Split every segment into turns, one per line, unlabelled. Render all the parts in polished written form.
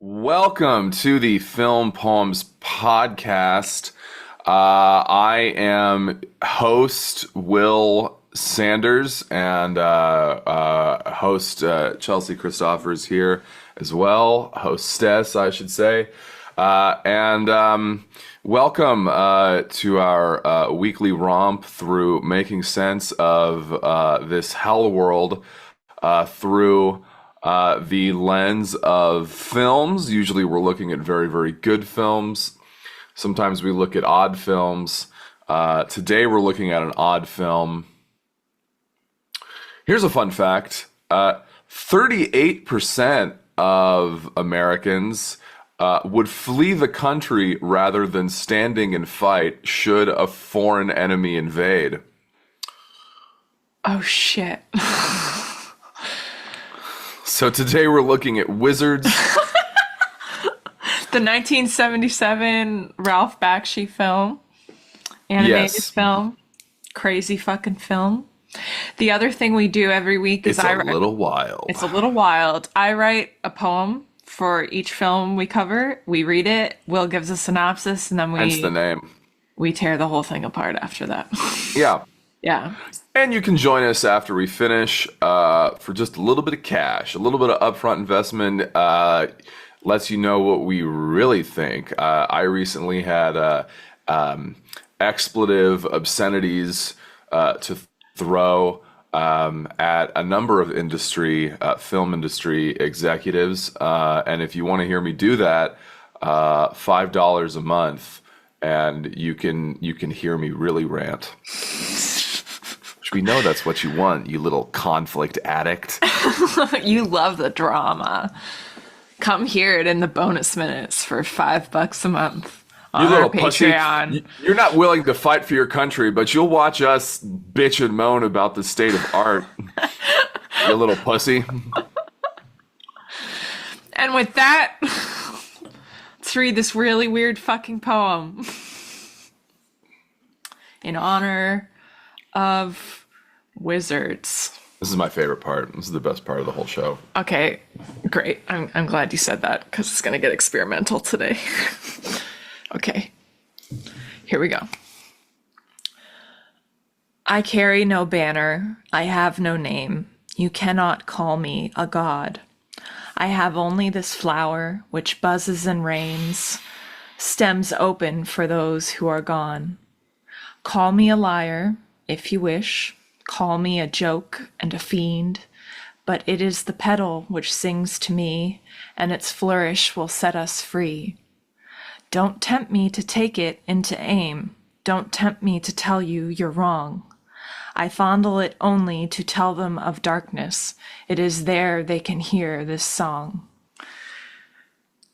Welcome to the Film Poems Podcast. I am host Will Sanders and host Chelsea Christophers here as well, hostess, I should say. And welcome to our weekly romp through making sense of this hell world through the lens of films. Usually we're looking at very, very good films. Sometimes we look at odd films. Today we're looking at an odd film. Here's a fun fact. 38% of Americans would flee the country rather than standing and fight should a foreign enemy invade.
Oh, shit.
So today we're looking at Wizards.
The 1977 Ralph Bakshi film. Animated film. Crazy fucking film. The other thing we do every week is
It's a little wild.
It's a little wild. I write a poem for each film we cover. We read it. Will gives a synopsis, and then
Hence the name.
we tear the whole thing apart after that.
Yeah.
Yeah.
And you can join us after we finish for just a little bit of cash, a little bit of upfront investment. Lets you know what we really think. I recently had expletive obscenities to throw at a number of film industry executives. And if you want to hear me do that, $5 a month, and you can hear me really rant. Which we know that's what you want, you little conflict addict.
You love the drama. Come hear it in the bonus minutes for $5 a month on
You
our
little pussy.
Patreon.
You're not willing to fight for your country, but you'll watch us bitch and moan about the state of art. You little pussy.
And with that, let's read this really weird fucking poem in honor of Wizards.
This is my favorite part. This is the best part of the whole show.
Okay, great. I'm glad you said that because it's going to get experimental today. Okay, here we go. I carry no banner. I have no name. You cannot call me a god. I have only this flower which buzzes and rains, stems open for those who are gone. Call me a liar, if you wish. Call me a joke and a fiend, but it is the petal which sings to me, and its flourish will set us free. Don't tempt me to take it into aim. Don't tempt me to tell you you're wrong. I fondle it only to tell them of darkness. It is there they can hear this song.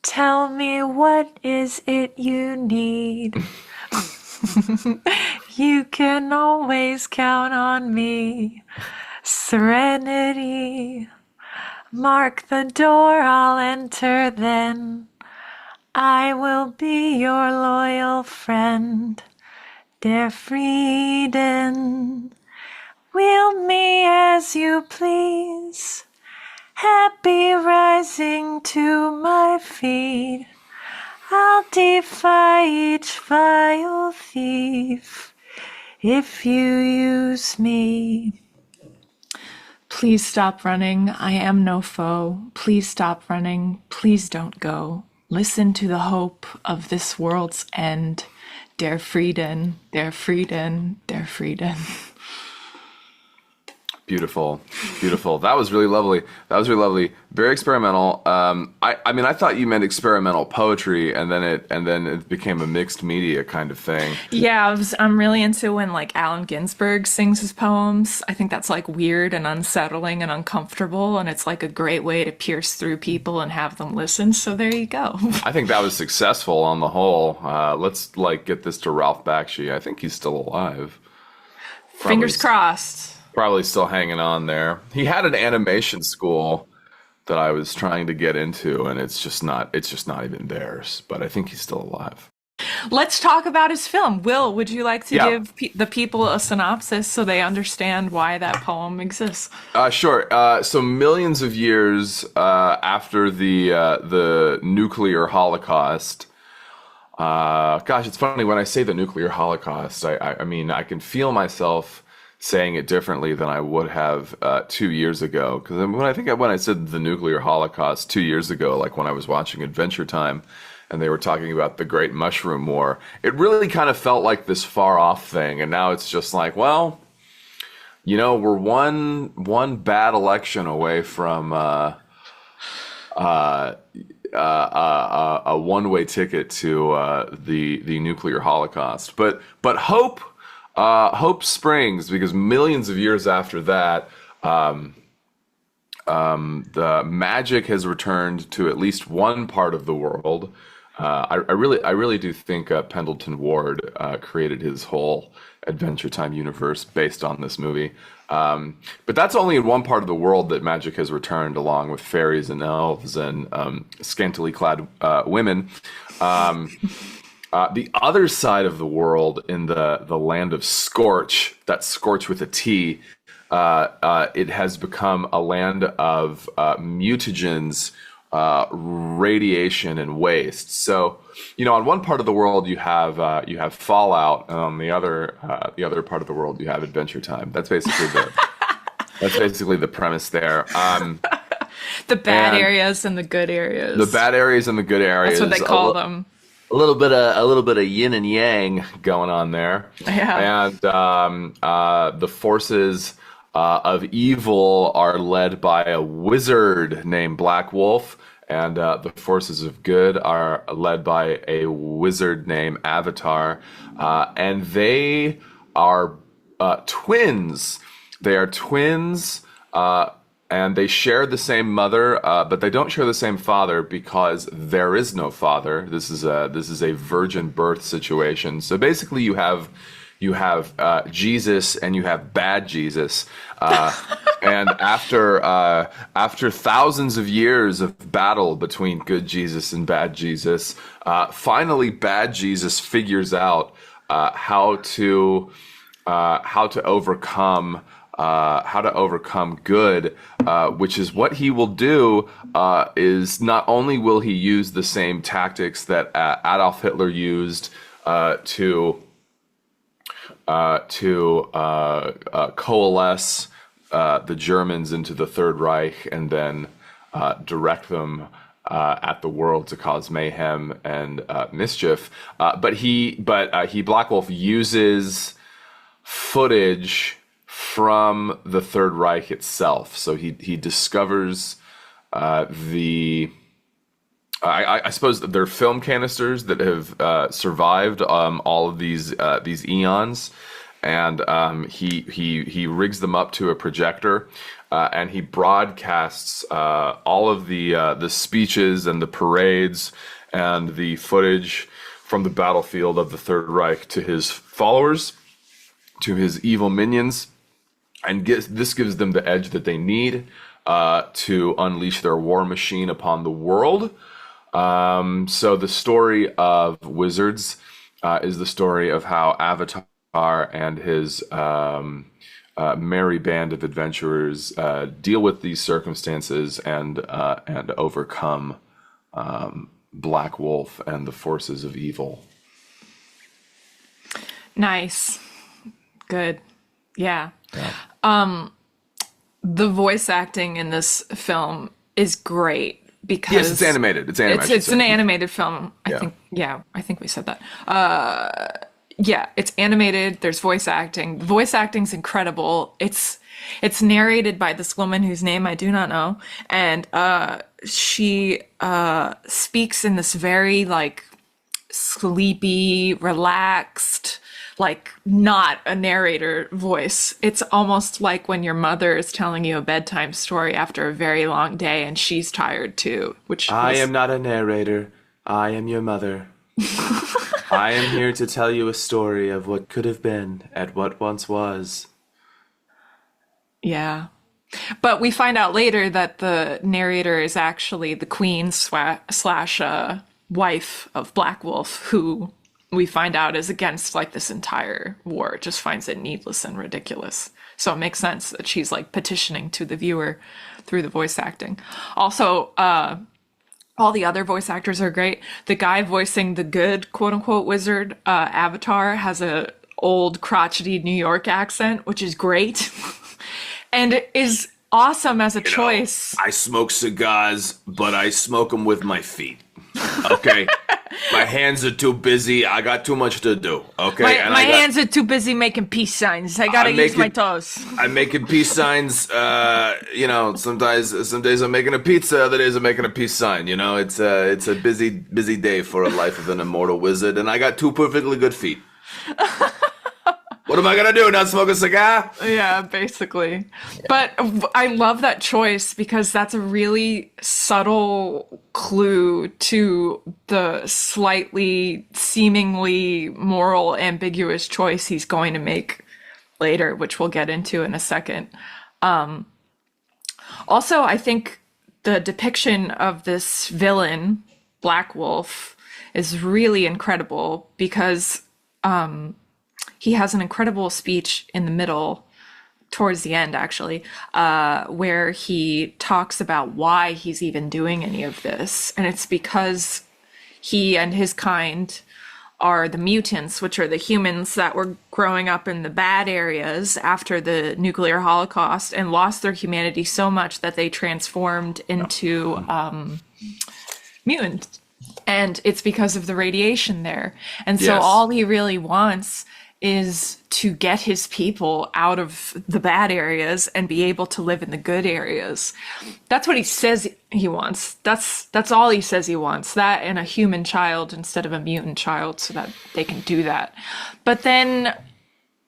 Tell me, what is it you need? You can always count on me. Serenity. Mark the door, I'll enter then. I will be your loyal friend. Der Frieden. Wield me as you please. Happy rising to my feet. I'll defy each vile thief if you use me. Please stop running. I am no foe. Please stop running. Please don't go. Listen to the hope of this world's end. Der Frieden, der Frieden, der Frieden.
Beautiful, beautiful. That was really lovely. Very experimental. I mean, I thought you meant experimental poetry, and then it became a mixed media kind of thing.
Yeah, I'm really into when like Allen Ginsberg sings his poems. I think that's like weird and unsettling and uncomfortable, and it's like a great way to pierce through people and have them listen. So there you go.
I think that was successful on the whole. Let's like get this to Ralph Bakshi. I think he's still alive.
Fingers crossed.
Probably still hanging on there. He had an animation school that I was trying to get into, and it's just not even theirs. But I think he's still alive.
Let's talk about his film. Will, would you like to
Yeah.
give the people a synopsis so they understand why that poem exists?
Sure. So millions of years after the nuclear holocaust. Gosh, it's funny when I say the nuclear holocaust. I mean, I can feel myself saying it differently than I would have 2 years ago. Because when I said the nuclear holocaust 2 years ago, like when I was watching Adventure Time, and they were talking about the Great Mushroom War, it really kind of felt like this far off thing. And now it's just like, well, we're one bad election away from a one-way ticket to the nuclear holocaust. But hope springs because millions of years after that, the magic has returned to at least one part of the world. I really do think Pendleton Ward created his whole Adventure Time universe based on this movie. But that's only in one part of the world that magic has returned, along with fairies and elves and scantily clad women. The other side of the world, in the land of Scorch, that's Scorch with a T, it has become a land of mutagens, radiation, and waste. So, on one part of the world you have Fallout, and on the other part of the world you have Adventure Time. That's basically the premise there.
The bad areas and the good areas.
The bad areas and the good areas.
That's what they call them.
A little bit of yin and yang going on there.
Yeah.
And the forces of evil are led by a wizard named Black Wolf, and the forces of good are led by a wizard named Avatar, and they are twins. They are twins, and they share the same mother, but they don't share the same father because there is no father. This is a virgin birth situation. So basically, you have Jesus and you have bad Jesus, and after thousands of years of battle between good Jesus and bad Jesus, finally bad Jesus figures out how to overcome good, which is what he will do. Is not only will he use the same tactics that Adolf Hitler used to coalesce the Germans into the Third Reich and then direct them at the world to cause mayhem and mischief. But Black Wolf uses footage from the Third Reich itself. So he discovers I suppose they're film canisters that have survived all of these eons, and he rigs them up to a projector, and he broadcasts all of the speeches and the parades and the footage from the battlefield of the Third Reich to his followers, to his evil minions, and this gives them the edge that they need to unleash their war machine upon the world. So the story of Wizards is the story of how Avatar and his merry band of adventurers deal with these circumstances and overcome Black Wolf and the forces of evil.
Nice. Good. Yeah. The voice acting in this film is great because
Yes, it's animated. It's animated.
It's an animated film. I think we said that. Yeah, it's animated. There's voice acting. The voice acting's incredible. It's narrated by this woman whose name I do not know, and she speaks in this very like sleepy, relaxed, like not a narrator voice. It's almost like when your mother is telling you a bedtime story after a very long day and she's tired too,
I am not a narrator. I am your mother. I am here to tell you a story of what could have been at what once was.
Yeah. But we find out later that the narrator is actually the queen slash wife of Black Wolf, who we find out is against like this entire war. Just finds it needless and ridiculous. So it makes sense that she's like petitioning to the viewer through the voice acting. Also, all the other voice actors are great. The guy voicing the good quote unquote wizard, Avatar, has a old crotchety New York accent, which is great. And it is awesome as a choice.
I smoke cigars, but I smoke them with my feet. Okay? My hands are too busy. I got too much to do. Okay?
My hands are too busy making peace signs. I gotta use my toes.
I'm making peace signs. Some days I'm making a pizza. Other days I'm making a peace sign. It's a busy day for a life of an immortal wizard, and I got two perfectly good feet. What am I gonna do? Not smoke a cigar?
Yeah, basically. But I love that choice because that's a really subtle clue to the slightly, seemingly moral, ambiguous choice he's going to make later, which we'll get into in a second. Also, I think the depiction of this villain, Black Wolf, is really incredible because he has an incredible speech in the middle, towards the end actually, where he talks about why he's even doing any of this. And it's because he and his kind are the mutants, which are the humans that were growing up in the bad areas after the nuclear holocaust and lost their humanity so much that they transformed into mutants. And it's because of the radiation there. And so all he really wants is to get his people out of the bad areas and be able to live in the good areas. That's what he says he wants. That's all he says he wants. That and a human child instead of a mutant child so that they can do that. But then,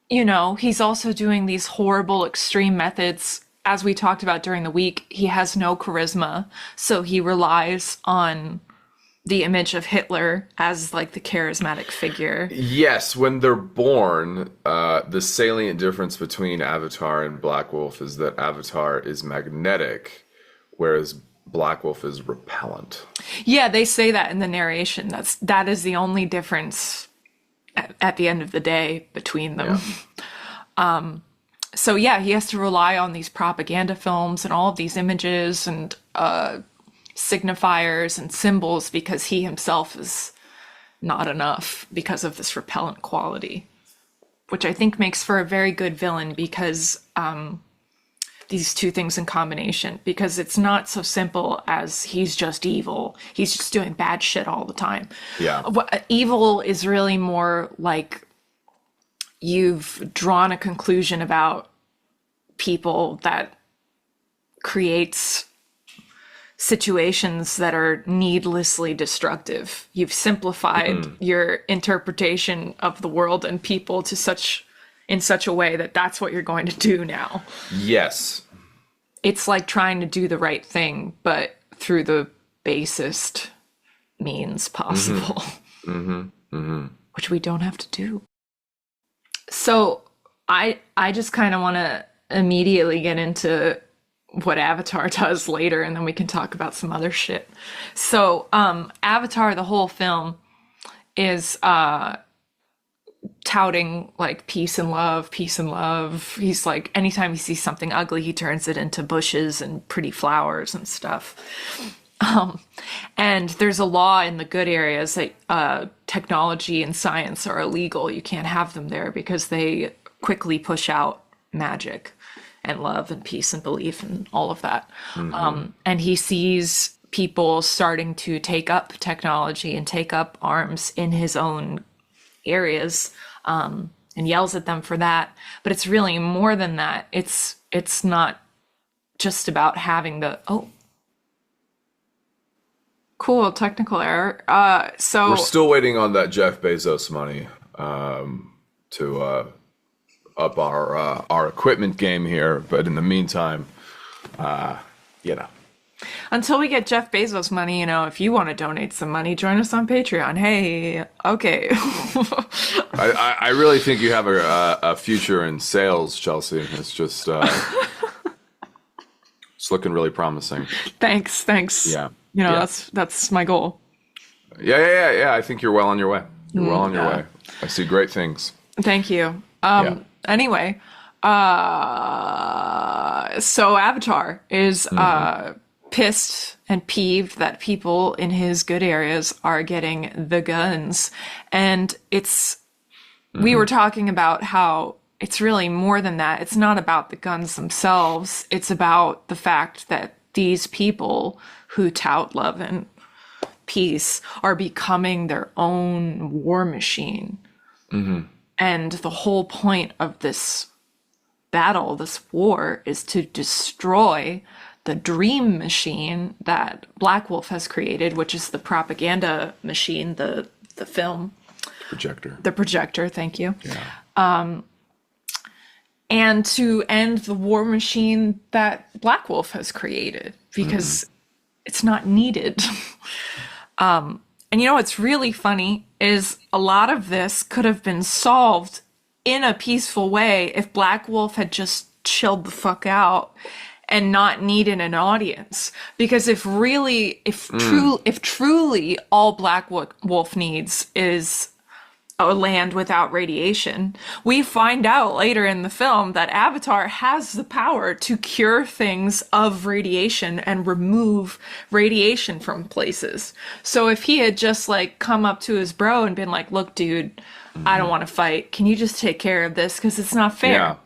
he's also doing these horrible extreme methods. As we talked about during the week, he has no charisma. So he relies on the image of Hitler as like the charismatic figure.
Yes, when they're born, the salient difference between Avatar and Black Wolf is that Avatar is magnetic, whereas Black Wolf is repellent.
Yeah, they say that in the narration. That is the only difference at the end of the day between them. Yeah. So yeah, he has to rely on these propaganda films and all of these images and signifiers and symbols because he himself is not enough because of this repellent quality, which I think makes for a very good villain because these two things in combination, because it's not so simple as he's just evil. He's just doing bad shit all the time. Yeah. Evil is really more like you've drawn a conclusion about people that creates situations that are needlessly destructive. You've simplified your interpretation of the world and people to in such a way that that's what you're going to do now. Yes. It's like trying to do the right thing, but through the basest means possible, which we don't have to do. So I just kind of want to immediately get into what Avatar does later, and then we can talk about some other shit. So Avatar, the whole film, is touting like peace and love. He's like, anytime he sees something ugly, he turns it into bushes and pretty flowers and stuff. And there's a law in the good areas that technology and science are illegal. You can't have them there because they quickly push out magic and love and peace and belief and all of that. And he sees people starting to take up technology and take up arms in his own areas, and yells at them for that. But it's really more than that. It's not just about having cool technical error. So
we're still waiting on that Jeff Bezos money to up our equipment game here, but in the meantime,
until we get Jeff Bezos money, if you want to donate some money, join us on Patreon. Hey, okay.
I really think you have a future in sales, Chelsea. It's just it's looking really promising.
Thanks. Yeah. That's my goal.
Yeah. I think you're well on your way. You're well on your
yeah.
way. I see great things.
Thank you.
Yeah.
Anyway, so Avatar is pissed and peeved that people in his good areas are getting the guns. And we were talking about how it's really more than that. It's not about the guns themselves. It's about the fact that these people who tout love and peace are becoming their own war machine. And the whole point of this battle, this war, is to destroy the dream machine that Black Wolf has created, which is the propaganda machine, the film.
Projector.
The projector, thank you.
Yeah.
And to end the war machine that Black Wolf has created, because it's not needed. And you know what's really funny is a lot of this could have been solved in a peaceful way if Black Wolf had just chilled the fuck out and not needed an audience. Because if truly all Black Wolf needs is a land without radiation, we find out later in the film that Avatar has the power to cure things of radiation and remove radiation from places. So if he had just like come up to his bro and been like, look, dude, I don't want to fight. Can you just take care of this? Because it's not fair.
Yeah.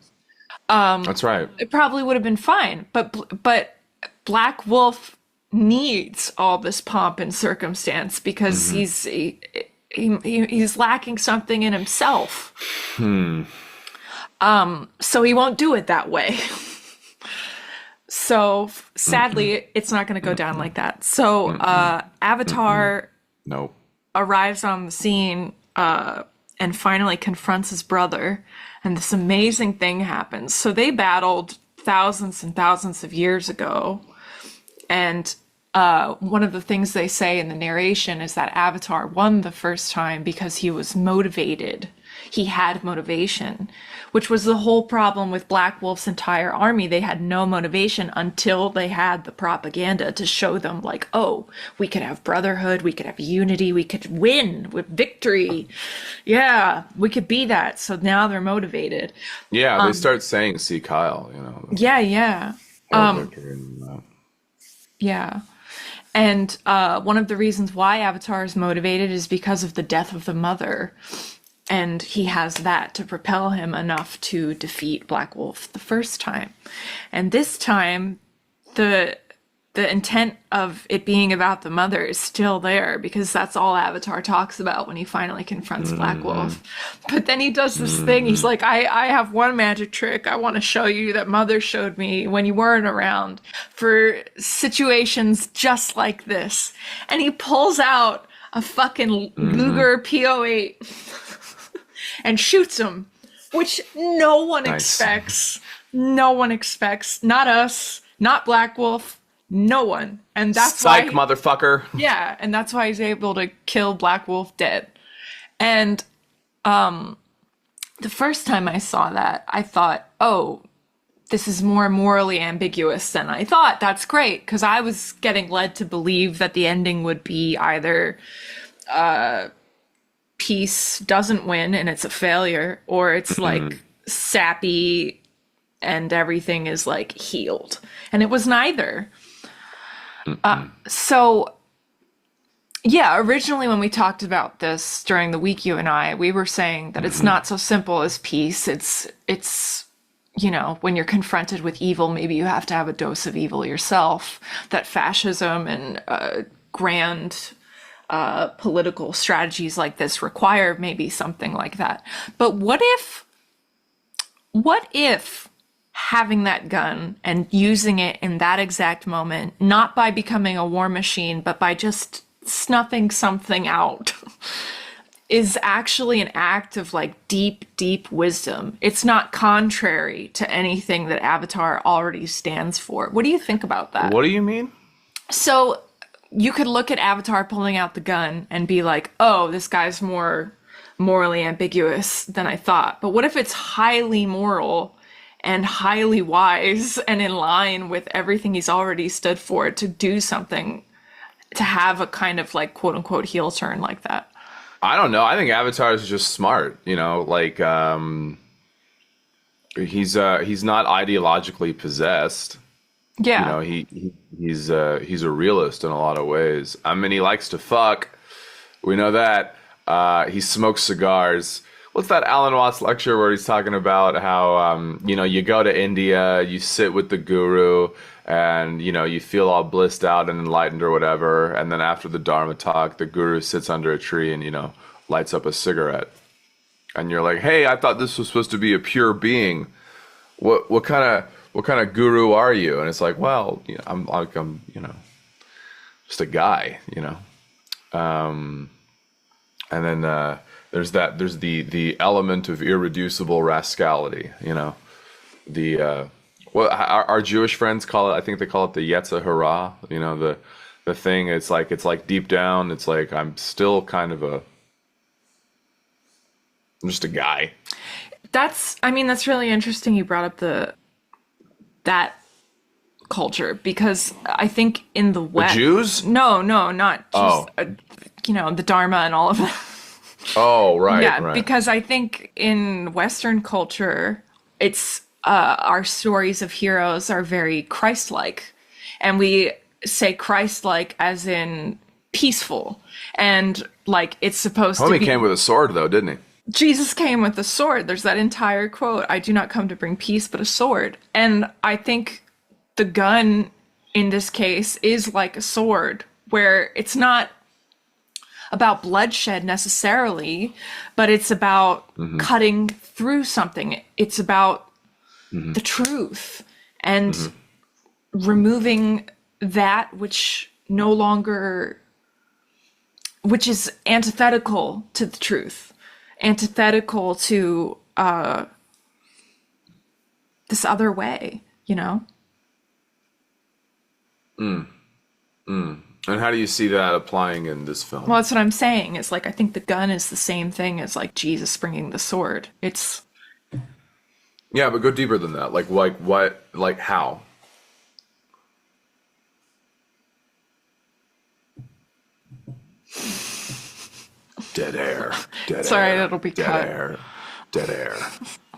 That's right.
It probably would have been fine. But Black Wolf needs all this pomp and circumstance because he's lacking something in himself. So he won't do it that way. So sadly, it's not going to go down like that. So Avatar
Nope.
arrives on the scene and finally confronts his brother, and this amazing thing happens. So they battled thousands and thousands of years ago, and one of the things they say in the narration is that Avatar won the first time because he was motivated. He had motivation, which was the whole problem with Black Wolf's entire army. They had no motivation until they had the propaganda to show them, like, oh, we could have brotherhood, we could have unity, we could win with victory. Yeah, we could be that. So now they're motivated.
Yeah, they start saying, "See Kyle," you know.
Yeah. Yeah. And one of the reasons why Avatar is motivated is because of the death of the mother. And he has that to propel him enough to defeat Black Wolf the first time. And this time, the intent of it being about the mother is still there, because that's all Avatar talks about when he finally confronts Black Wolf. But then he does this thing. He's like, I have one magic trick I want to show you that mother showed me when you weren't around for situations just like this. And he pulls out a fucking Luger P08 and shoots him, which no one expects. No one expects. Not us, not Black Wolf, no one. And that's
Psych,
why
motherfucker.
Yeah, and that's why he's able to kill Black Wolf dead. And the first time I saw that, I thought, oh, this is more morally ambiguous than I thought. That's great, because I was getting led to believe that the ending would be either peace doesn't win and it's a failure, or it's like sappy and everything is like healed. And it was neither. So yeah, originally when we talked about this during the week, you and I, we were saying that it's not so simple as peace. It's you know, when you're confronted with evil, maybe you have to have a dose of evil yourself. That fascism and grand political strategies like this require maybe something like that. But what if having that gun and using it in that exact moment, not by becoming a war machine, but by just snuffing something out, is actually an act of like deep wisdom? It's not contrary to anything that Avatar already stands for. What do you think about that?
What do you mean?
So you could look at Avatar pulling out the gun and be like, oh, this guy's more morally ambiguous than I thought. But what if it's highly moral and highly wise and in line with everything he's already stood for to do something, to have a kind of like quote unquote heel turn like that?
I don't know. I think Avatar is just smart. Like he's not ideologically possessed.
Yeah.
He's a realist in a lot of ways. I mean, he likes to fuck. We know that. He smokes cigars. What's that Alan Watts lecture where he's talking about how you go to India, you sit with the guru, and you feel all blissed out and enlightened or whatever, and then after the Dharma talk, the guru sits under a tree and lights up a cigarette, and you're like, hey, I thought this was supposed to be a pure being. What kind of guru are you? And it's like, well, I'm just a guy, and then there's the element of irreducible rascality, our Jewish friends call it, I think they call it the Yetzer Hara, the thing. It's like deep down, it's like I'm still kind of I'm just a guy.
That's really interesting you brought up that culture, because I think in the West...
The Jews?
No, not just, the Dharma and all of that.
Oh, right.
Yeah,
right.
because I think in Western culture, it's our stories of heroes are very Christ-like. And we say Christ-like as in peaceful. And like it's supposed to be...
Homie came with a sword, though, didn't he?
Jesus came with a sword. There's that entire quote, I do not come to bring peace, but a sword. And I think the gun in this case is like a sword, where it's not about bloodshed necessarily, but it's about cutting through something. It's about the truth and removing that which which is antithetical to the truth. Antithetical to this other way,
And how do you see that applying in this film?
Well, that's what I'm saying. It's like, I think the gun is the same thing as like Jesus bringing the sword. It's...
Yeah, but go deeper than that. Like what, like how? Dead air. Dead
Sorry,
air.
that'll be
dead
cut.
Air, dead air.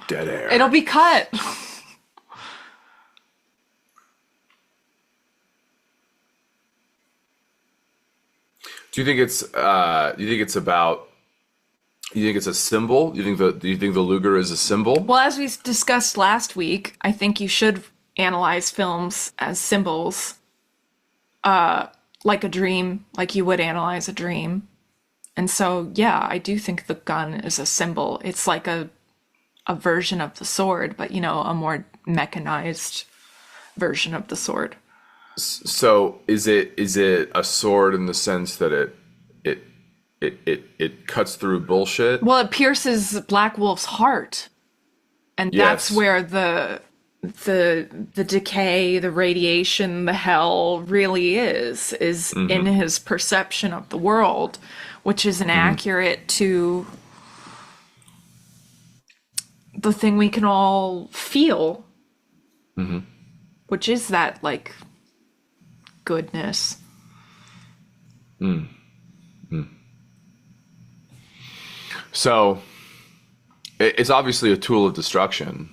Dead air.
It'll be cut.
Do you think it's about? You think it's a symbol? Do you think the Luger is a symbol?
Well, as we discussed last week, I think you should analyze films as symbols, like a dream, like you would analyze a dream. And so, yeah, I do think the gun is a symbol. It's like a version of the sword, but a more mechanized version of the sword.
So is it a sword in the sense that it cuts through bullshit?
Well, it pierces Black Wolf's heart, and that's
Yes.
where the decay, the radiation, the hell really is in his perception of the world, which is inaccurate to the thing we can all feel, which is that like goodness.
So it's obviously a tool of destruction.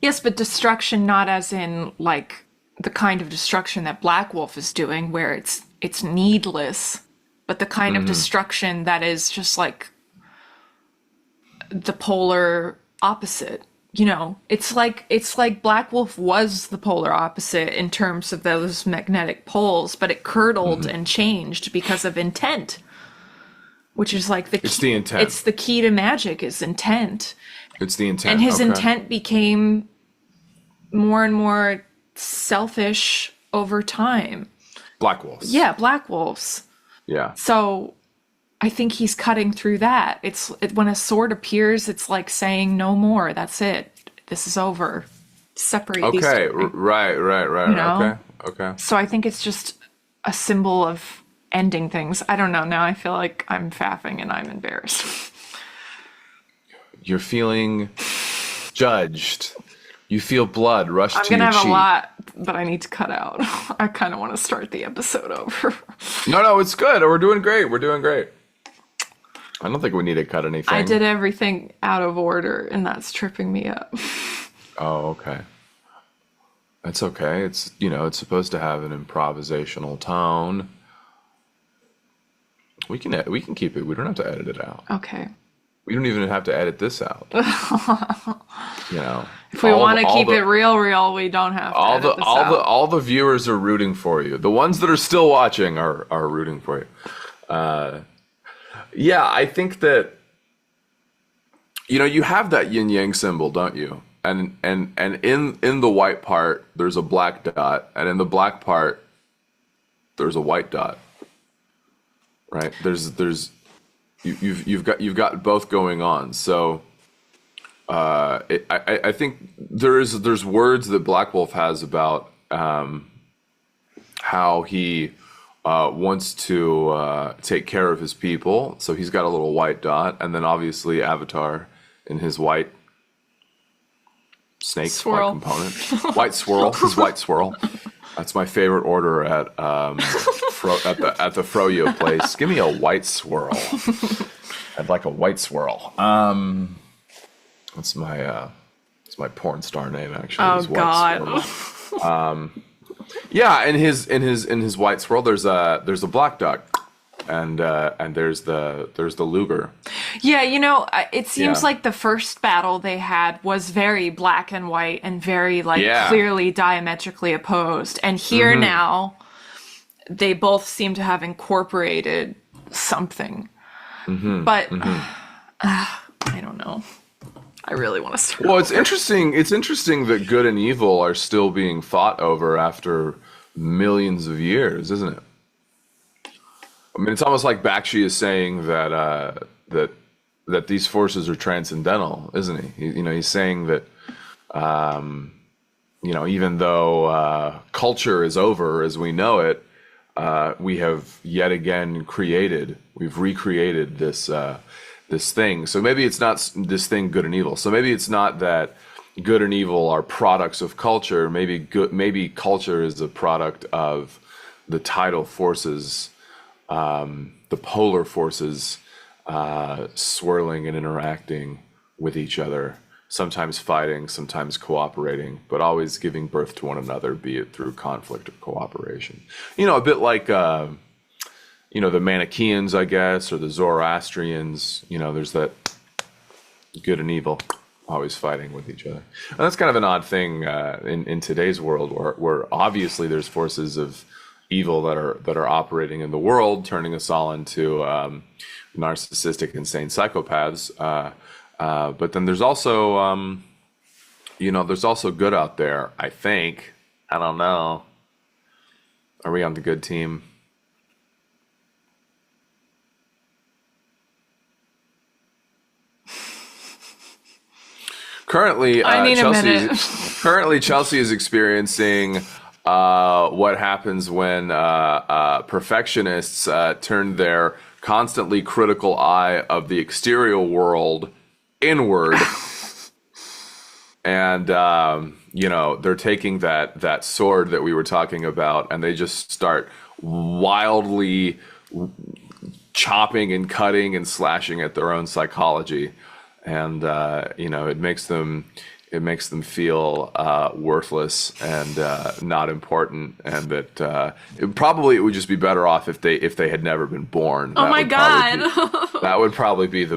Yes, but destruction not as in like the kind of destruction that Black Wolf is doing, where it's needless, but the kind of destruction that is just like the polar opposite. It's like Black Wolf was the polar opposite in terms of those magnetic poles, but it curdled and changed because of intent, which is like
It's the intent.
It's the key to magic is intent.
It's the intent.
And his
Okay.
intent became more and more selfish over time.
Black wolves.
Yeah, Black Wolves.
Yeah.
So I think he's cutting through that. When a sword appears, it's like saying no more. That's it. This is over. Separate these
Okay.
two.
Right.
know?
Okay.
So I think it's just a symbol of ending things. I don't know. Now I feel like I'm faffing and I'm embarrassed.
You're feeling judged. You feel blood rush
I'm
to
going to
your
have
cheek.
a lot that I need to cut out. I kind of want to start the episode over.
No, it's good. We're doing great. I don't think we need to cut anything.
I did everything out of order, and that's tripping me up.
Oh, okay. That's okay. It's, you know, it's supposed to have an improvisational tone. We can keep it. We don't have to edit it out.
Okay.
We don't even have to edit this out. You know,
If we want to keep it real, we don't have to edit this out.
all the viewers are rooting for you. The ones that are still watching are rooting for you. Yeah, I think that, you know, you have that yin yang symbol, don't you? And in the white part there's a black dot, and in the black part there's a white dot. Right? You've got both going on. So I think there's words that Black Wolf has about how he wants to take care of his people. So he's got a little white dot, and then obviously Avatar in his white snake
Swirl.
component, white swirl. His white swirl. That's my favorite order at at the Froyo place. Give me a white swirl. I'd like a white swirl. That's my porn star name actually.
Oh
is White
God.
Swirl. Yeah, in his white swirl, there's a black dot, and there's the Luger.
Yeah, you know, it seems like the first battle they had was very black and white and very clearly diametrically opposed. And here now, they both seem to have incorporated something. But I don't know. I really want to start.
Well, it's interesting. It's interesting that good and evil are still being fought over after millions of years, isn't it? I mean, it's almost like Bakshi is saying that that these forces are transcendental, isn't he? He's saying that even though culture is over as we know it, we have yet again we've recreated this thing. So maybe it's not this thing, good and evil. So maybe it's not that good and evil are products of culture. Maybe culture is a product of the tidal forces, the polar forces swirling and interacting with each other, sometimes fighting, sometimes cooperating, but always giving birth to one another, be it through conflict or cooperation. A bit like the Manichaeans, I guess, or the Zoroastrians. There's that good and evil always fighting with each other. And that's kind of an odd thing in today's world, where obviously there's forces of evil that are operating in the world, turning us all into narcissistic, insane psychopaths. But then there's also, there's also good out there, I think. I don't know. Are we on the good team? Currently, Chelsea is experiencing what happens when perfectionists turn their constantly critical eye of the exterior world inward. And, they're taking that sword that we were talking about, and they just start wildly chopping and cutting and slashing at their own psychology. And, it makes them feel worthless and not important, and that it would just be better off if they had never been born.
Oh my God.
That would probably be the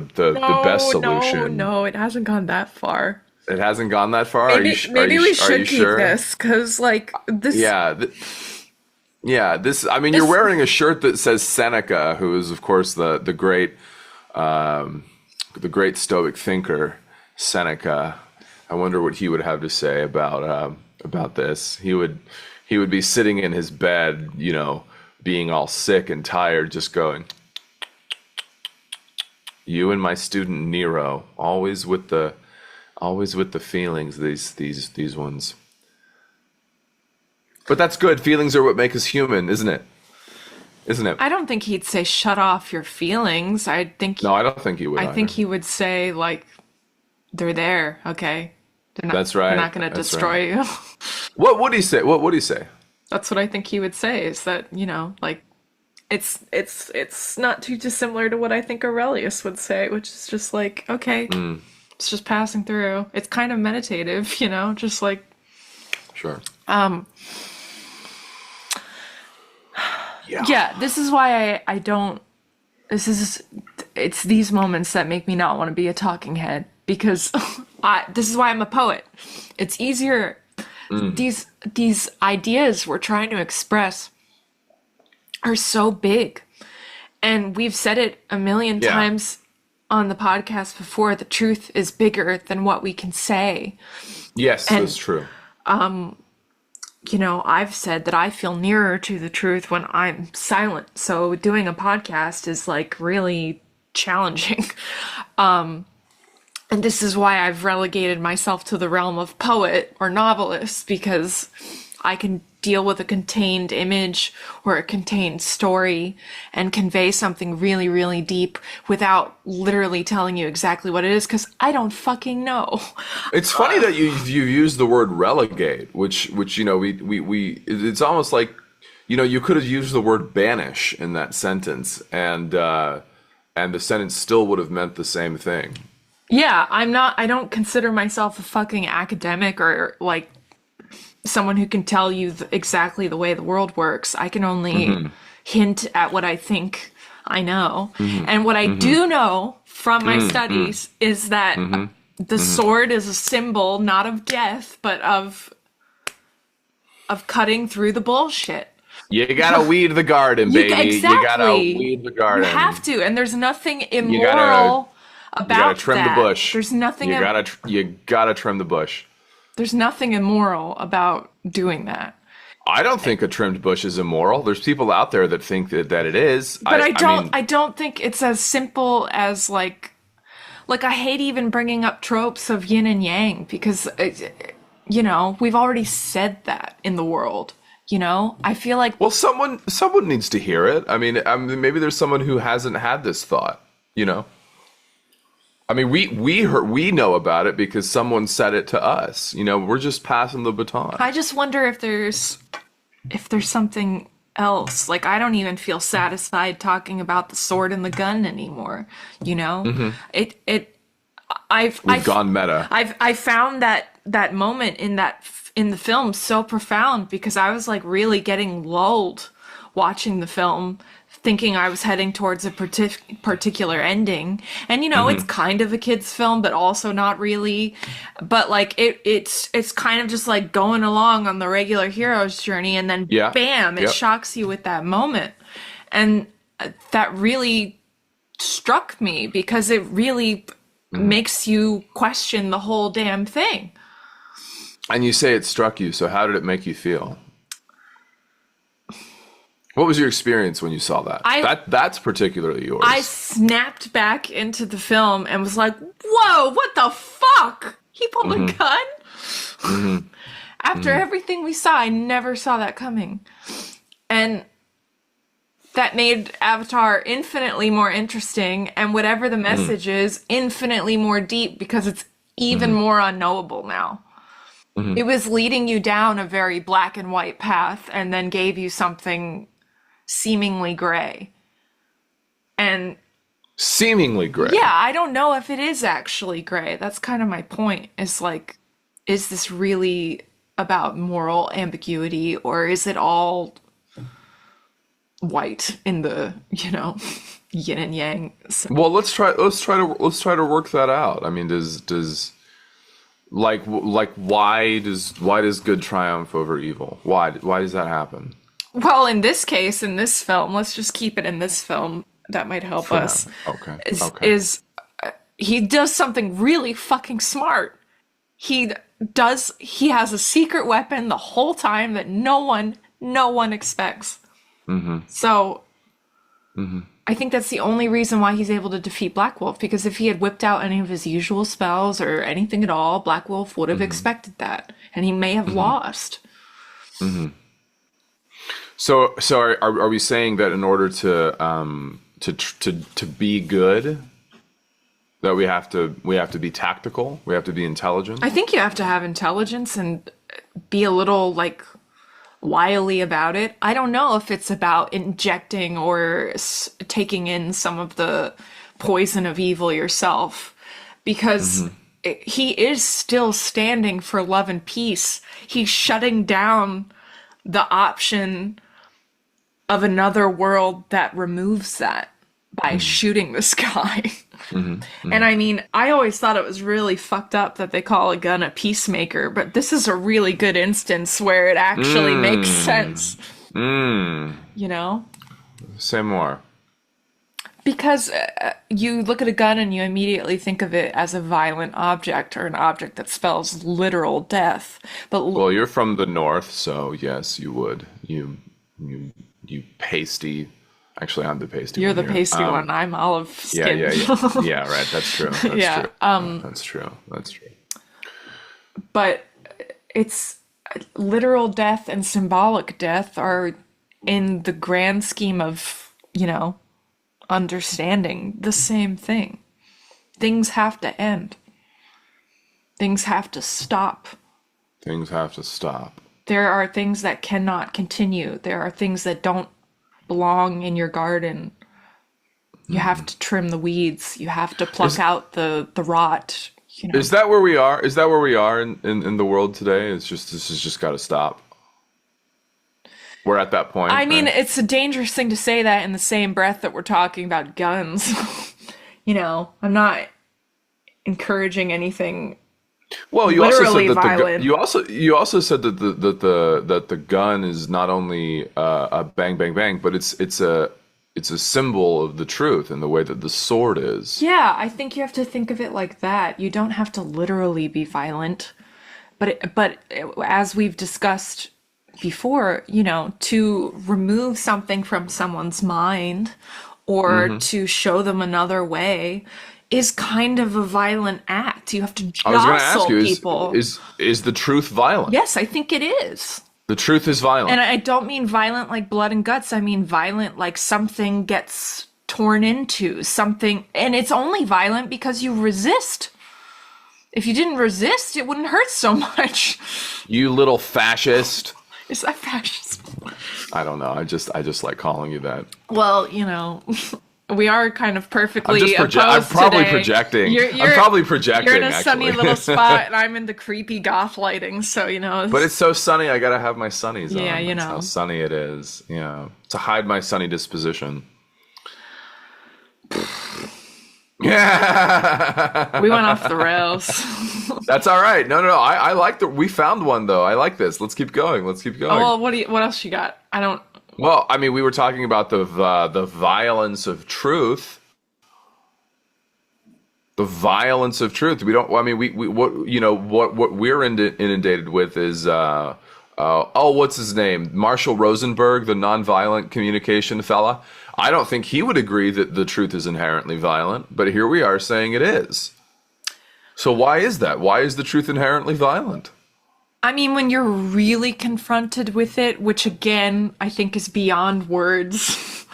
best solution.
No, it hasn't gone that far.
It hasn't gone that far?
Maybe we should keep this, because this...
Yeah, this... I mean, you're wearing a shirt that says Seneca, who is, of course, the great Stoic thinker, Seneca. I wonder what he would have to say about this. He would be sitting in his bed, being all sick and tired, just going, "You and my student Nero, always with the feelings, these ones." But that's good. Feelings are what make us human, isn't it?
I don't think he'd say shut off your feelings.
No, I don't think he would.
I think he would say, they're there, okay?
That's right.
They're not going to destroy you.
What would he say? What would he say?
That's what I think he would say, is that, it's not too dissimilar to what I think Aurelius would say, which is just like, okay, it's just passing through. It's kind of meditative, you know, just like
Sure.
yeah, this is why I don't it's these moments that make me not want to be a talking head, because this is why I'm a poet. It's easier. These ideas we're trying to express are so big, and we've said it a million times on the podcast before. The truth is bigger than what we can say.
Yes, that's true.
You know, I've said that I feel nearer to the truth when I'm silent. So doing a podcast is like really challenging. And this is why I've relegated myself to the realm of poet or novelist, because I can deal with a contained image or a contained story and convey something really, really deep without literally telling you exactly what it is, because I don't fucking know.
It's funny that you use the word relegate, which you know we it's almost like, you know, you could have used the word banish in that sentence, and the sentence still would have meant the same thing.
Yeah, I don't consider myself a fucking academic or like someone who can tell you exactly the way the world works. I can only hint at what I think I know. And what I do know from my studies is that the sword is a symbol not of death, but of cutting through the bullshit.
You gotta weed the garden, baby.
Exactly.
You gotta weed the garden.
You have to, and there's nothing immoral about that.
You gotta trim the bush.
There's nothing.
You gotta trim the bush.
There's nothing immoral about doing that.
I don't think a trimmed bush is immoral. There's people out there that think that it is.
But I don't think it's as simple as like I hate even bringing up tropes of yin and yang, because you know, we've already said that in the world. You know, I feel like,
well, someone needs to hear it. I mean, maybe there's someone who hasn't had this thought. You know. I mean, we know about it because someone said it to us. You know, we're just passing the baton.
I just wonder if there's something else. Like, I don't even feel satisfied talking about the sword and the gun anymore. You know, We've
gone meta.
I found that moment in the film so profound, because I was like really getting lulled watching the film, thinking I was heading towards a particular ending. And, you know, it's kind of a kid's film, but also not really. But, like, it's kind of just, like, going along on the regular hero's journey, and then, bam, it shocks you with that moment. And that really struck me, because it really makes you question the whole damn thing.
And you say it struck you, so how did it make you feel? What was your experience when you saw that? That's particularly yours.
I snapped back into the film and was like, whoa, what the fuck? He pulled a gun? After everything we saw, I never saw that coming. And that made Avatar infinitely more interesting, and whatever the message is, infinitely more deep, because it's even more unknowable now. It was leading you down a very black and white path, and then gave you something seemingly gray. And
seemingly gray.
Yeah, I don't know if it is actually gray. That's kind of my point. Is like, is this really about moral ambiguity, or is it all white in the, you know, yin and yang?
Well, let's try to work that out. I mean, does like why does good triumph over evil? Why does that happen?
Well, in this case, in this film, let's just keep it in this film. That might help us.
Okay.
He does something really fucking smart. He has a secret weapon the whole time that no one expects. So I think that's the only reason why he's able to defeat Black Wolf, because if he had whipped out any of his usual spells or anything at all, Black Wolf would have expected that, and he may have lost.
So are we saying that in order to be good, that we have to be tactical, we have to be intelligent?
I think you have to have intelligence and be a little like wily about it. I don't know if it's about injecting or taking in some of the poison of evil yourself, because he is still standing for love and peace. He's shutting down the option of another world that removes that by shooting this guy. And I mean, I always thought it was really fucked up that they call a gun a peacemaker, but this is a really good instance where it actually makes sense. You know?
Say more.
Because you look at a gun and you immediately think of it as a violent object, or an object that spells literal death. But
Well, you're from the north, so yes, you would. You pasty. Actually, I'm the pasty
you're
one
the
here.
pasty one. I'm olive skin.
Yeah, right. That's true. That's true. That's true.
But it's literal death and symbolic death are, in the grand scheme of, understanding, the same thing. Things have to end. Things have to stop.
Things have to stop.
There are things that cannot continue. There are things that don't belong in your garden. You have to trim the weeds. You have to pluck out the rot.
Is that where we are? Is that where we are in the world today? This has just got to stop. We're at that point.
I mean,
right?
it's a dangerous thing to say that in the same breath that we're talking about guns. I'm not encouraging anything.
Well, you also
literally
said that
violent.
you also said that the gun is not only a bang bang bang, but it's a symbol of the truth in the way that the sword is.
Yeah, I think you have to think of it like that. You don't have to literally be violent, but as we've discussed before, to remove something from someone's mind or to show them another way is kind of a violent act. You have to
I was going to
jostle
ask you,
people.
Is the truth violent?
Yes, I think it is.
The truth is violent.
And I don't mean violent like blood and guts. I mean violent like something gets torn into something. And it's only violent because you resist. If you didn't resist, it wouldn't hurt so much.
You little fascist.
Is that fascist?
I don't know. I just like calling you that.
Well, we are kind of perfectly
I'm probably
today.
projecting. I'm probably projecting.
You're in a
actually.
sunny little spot, and I'm in the creepy goth lighting. So
But it's so sunny. I gotta have my sunnies on.
Yeah,
That's how sunny it is. Yeah, to hide my sunny disposition. Yeah,
we went off the rails.
That's all right. No. I like we found one though. I like this. Let's keep going.
Oh, well, what else you got? I don't.
Well, I mean, we were talking about the violence of truth. The violence of truth. We don't. I mean, what we're inundated with is what's his name? Marshall Rosenberg, the nonviolent communication fella. I don't think he would agree that the truth is inherently violent, but here we are saying it is. So why is that? Why is the truth inherently violent?
I mean, when you're really confronted with it, which again, I think is beyond words.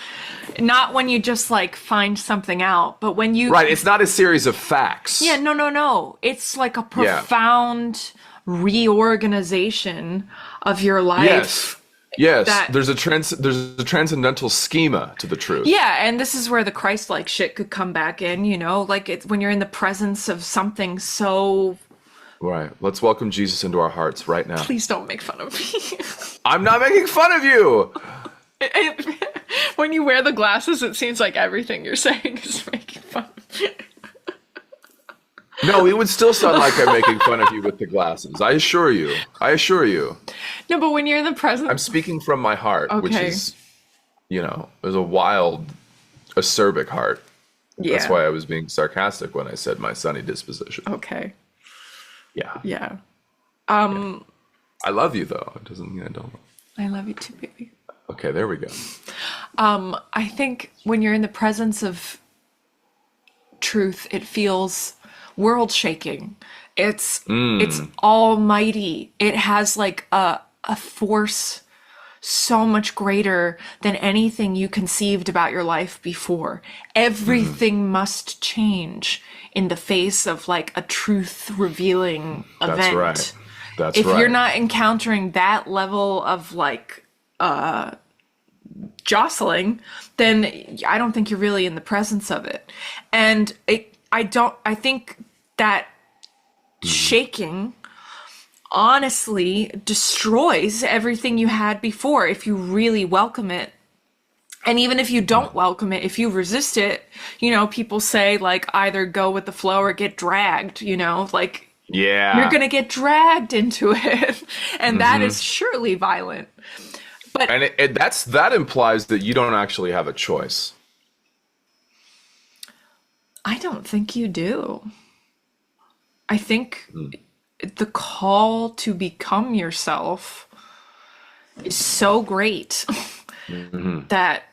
Not when you just find something out, but when you...
Right, it's not a series of facts.
Yeah, no. It's like a profound reorganization of your life.
Yes. There's a transcendental schema to the truth.
Yeah, and this is where the Christ-like shit could come back in, it's when you're in the presence of something so...
Right. Let's welcome Jesus into our hearts right now.
Please don't make fun of me.
I'm not making fun of you.
When you wear the glasses, it seems like everything you're saying is making fun of me.
No, it would still sound like I'm making fun of you with the glasses. I assure you.
No, but when you're in the presence...
I'm speaking from my heart, which
Okay.
is, there's a wild, acerbic heart.
Yeah.
That's why I was being sarcastic when I said my sunny disposition.
Okay.
Yeah.
Yeah.
I love you, though. It doesn't mean I don't.
I love you too, baby.
Okay, there we go.
I think when you're in the presence of truth, it feels world shaking. It's almighty. It has a force so much greater than anything you conceived about your life before. Everything must change in the face of a truth revealing event.
That's right. That's
if
right.
you're not encountering that level of like jostling, then I don't think you're really in the presence of it. And I think that shaking honestly destroys everything you had before if you really welcome it. And even if you don't welcome it, if you resist it, people say like either go with the flow or get dragged, like you're going to get dragged into it. And that is surely violent. But
that implies that you don't actually have a choice.
I don't think you do. I think the call to become yourself is so great that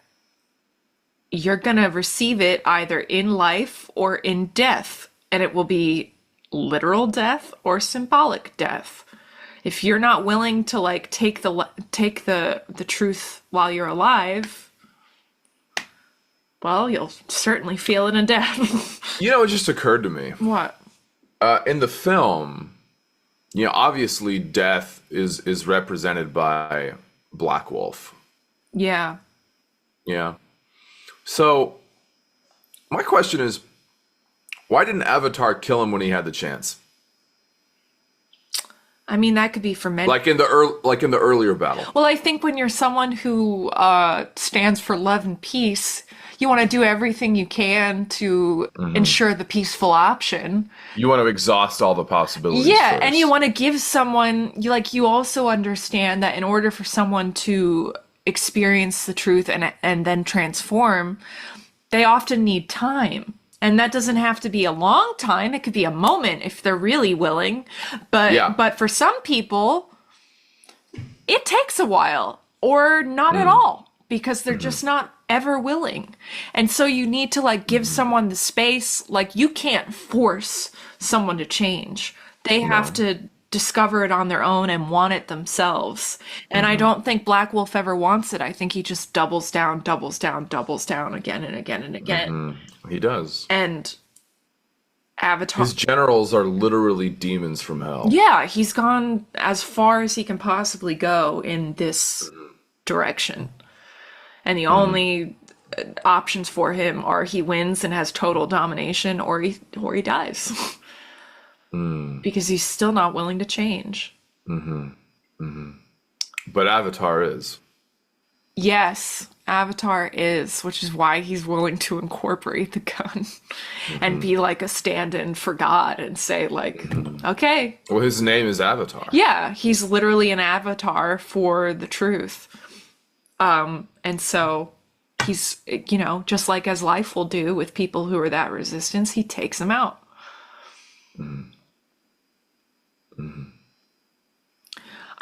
you're going to receive it either in life or in death, and it will be literal death or symbolic death. If you're not willing to like take the truth while you're alive, well, you'll certainly feel it in death.
It just occurred to me.
What?
In the film, obviously death is represented by Black Wolf.
Yeah.
Yeah. So, my question is, why didn't Avatar kill him when he had the chance?
I mean, that could be for many.
Like in the earlier battle.
Well, I think when you're someone who stands for love and peace, you want to do everything you can to ensure the peaceful option.
You want to exhaust all the possibilities.
Yeah,
first.
and you want to give someone, you also understand that in order for someone to experience the truth and then transform, they often need time. And that doesn't have to be a long time. It could be a moment if they're really willing. But for some people, it takes a while or not at all because they're just not ever willing. And so you need to like give someone the space. Like you can't force someone to change. They have to discover it on their own and want it themselves. And I don't think Black Wolf ever wants it. I think he just doubles down again and again and again.
He does.
And Avatar.
His generals are literally demons from hell.
Yeah, he's gone as far as he can possibly go in this direction. And the only options for him are he wins and has total domination or he dies. Because he's still not willing to change.
But Avatar is.
Yes, Avatar is, which is why he's willing to incorporate the gun and be like a stand-in for God and say like, okay.
Well, his name is Avatar.
Yeah, he's literally an avatar for the truth. And so he's, just like as life will do with people who are that resistance, he takes them out.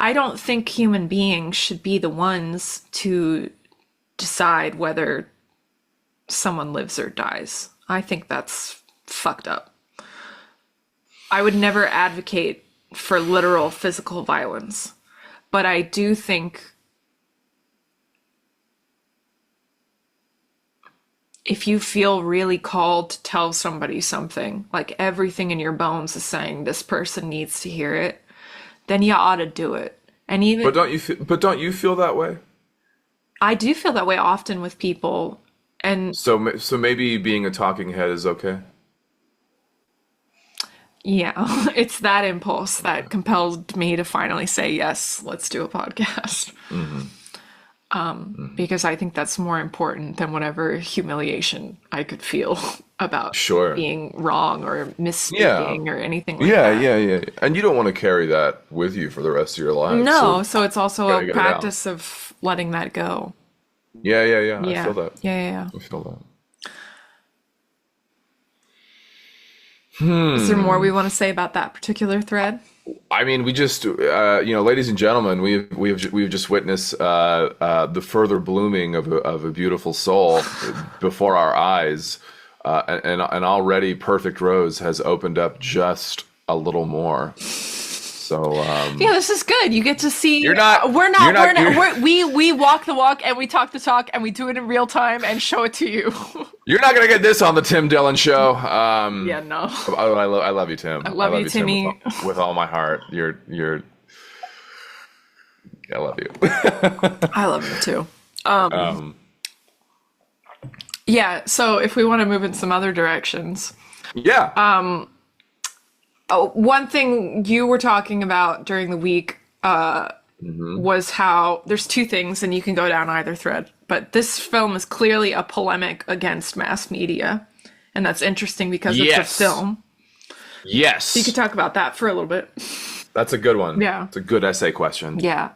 I don't think human beings should be the ones to decide whether someone lives or dies. I think that's fucked up. I would never advocate for literal physical violence, but I do think if you feel really called to tell somebody something, like everything in your bones is saying this person needs to hear it, then you ought to do it. And even
But don't you feel that way?
I do feel that way often with people. And
so maybe being a talking head is okay.
Yeah, it's that impulse that compelled me to finally say, yes, let's do a podcast. Because I think that's more important than whatever humiliation I could feel about being wrong or misspeaking or anything like that.
Yeah. And you don't want to carry that with you for the rest of your life.
No, so it's also a practice of letting that go.
Yeah. I feel that.
Yeah.
I feel that.
Is there more we want to say about that particular thread?
I mean, we just, ladies and gentlemen, we've just witnessed the further blooming of a beautiful soul before our eyes, and already Perfect Rose has opened up just a little more. So
yeah, this is good. You get to see.
You're not.
We walk the walk and we talk the talk and we do it in real time and show it to you.
You're not gonna get this on the Tim Dillon Show.
Yeah, no.
I love you, Tim.
I love you, Timmy.
Tim, with all my heart. You're. I love you.
I love you too. Yeah. So if we want to move in some other directions.
Yeah.
One thing you were talking about during the week was how there's two things, and you can go down either thread. But this film is clearly a polemic against mass media, and that's interesting because it's a film.
Yes.
So you could talk about that for a little bit.
That's a good one.
Yeah.
It's a good essay question.
Yeah.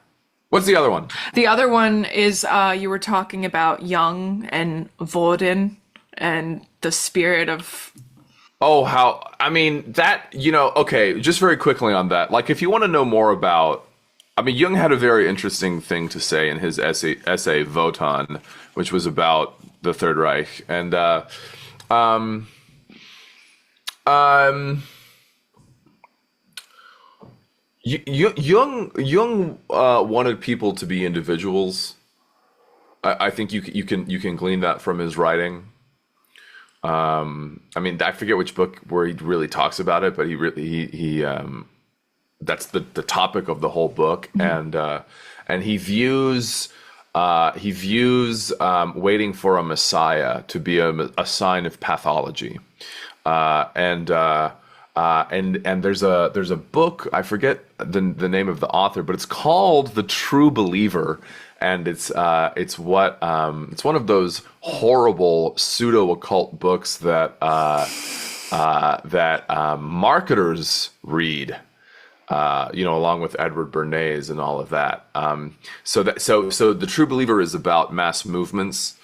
What's the other one?
The other one is you were talking about Jung and Woden and the spirit of...
Oh, okay, just very quickly on that. Like, if you want to know more about, Jung had a very interesting thing to say in his essay Wotan, which was about the Third Reich. And, Jung wanted people to be individuals. I think you can glean that from his writing. I forget which book where he really talks about it, but he that's the topic of the whole book, and he views waiting for a messiah to be a sign of pathology, and there's a book, I forget the name of the author, but it's called The True Believer. And it's one of those horrible pseudo occult books that marketers read, along with Edward Bernays and all of that. So The True Believer is about mass movements,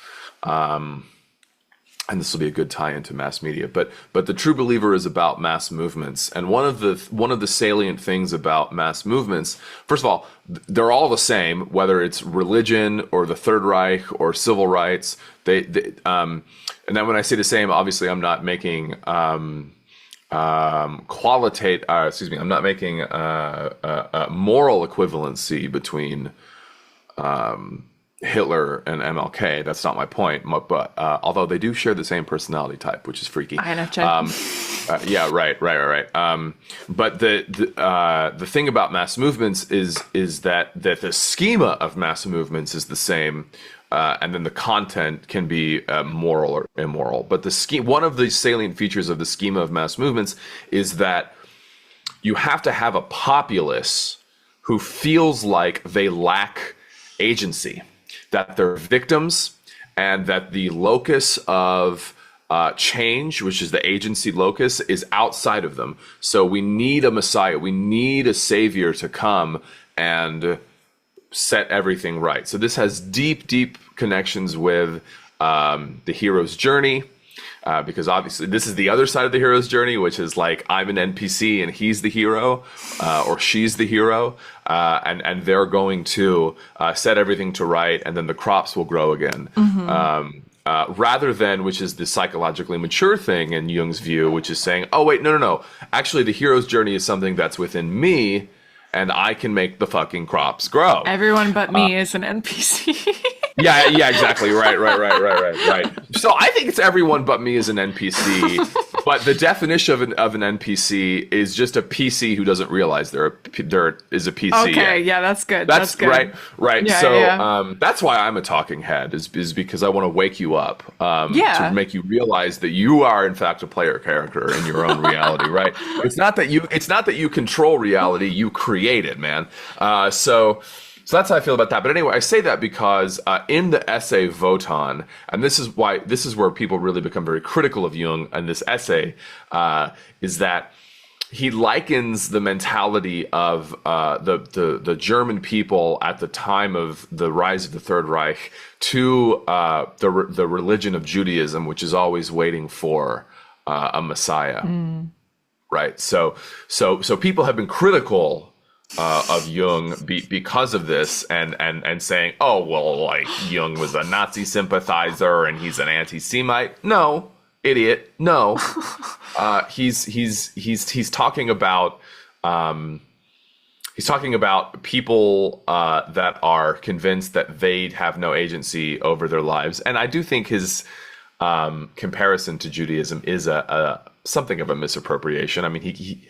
and this will be a good tie into mass media. But The True Believer is about mass movements, and one of the salient things about mass movements, first of all, they're all the same, whether it's religion or the Third Reich or civil rights. And then when I say the same, obviously I'm not making I'm not making a moral equivalency between Hitler and MLK. That's not my point. But although they do share the same personality type, which is freaky. Yeah, right. But the thing about mass movements is that the schema of mass movements is the same, and then the content can be moral or immoral. But one of the salient features of the schema of mass movements is that you have to have a populace who feels like they lack agency, that they're victims, and that the locus of change, which is the agency locus, is outside of them. So we need a messiah, we need a savior to come and set everything right. So this has deep connections with the hero's journey, because obviously this is the other side of the hero's journey, which is like, I'm an NPC and he's the hero, or she's the hero, and they're going to set everything to right, and then the crops will grow again. Rather than, which is the psychologically mature thing in Jung's view, which is saying, oh wait, no. Actually, the hero's journey is something that's within me, and I can make the fucking crops grow.
Everyone but me is an NPC.
Yeah, exactly. Right. So I think it's everyone but me is an NPC, but the definition of an NPC is just a PC who doesn't realize there is a PC.
Okay, yeah, that's good.
That's good. Right.
Yeah,
so
yeah.
That's why I'm a talking head, is because I want to wake you up,
to
make you realize that you are in fact a player character in your own reality. Right. It's not that you control reality, you create it, man. So that's how I feel about that. But anyway, I say that because in the essay Wotan, and this is where people really become very critical of Jung in this essay, is that he likens the mentality of the German people at the time of the rise of the Third Reich to the religion of Judaism, which is always waiting for a Messiah. Right. So people have been critical of Jung because of this, and saying, oh well, like Jung was a Nazi sympathizer and he's an anti-Semite. No, idiot. No, he's talking about He's talking about people that are convinced that they have no agency over their lives. And I do think his comparison to Judaism is a something of a misappropriation. I mean,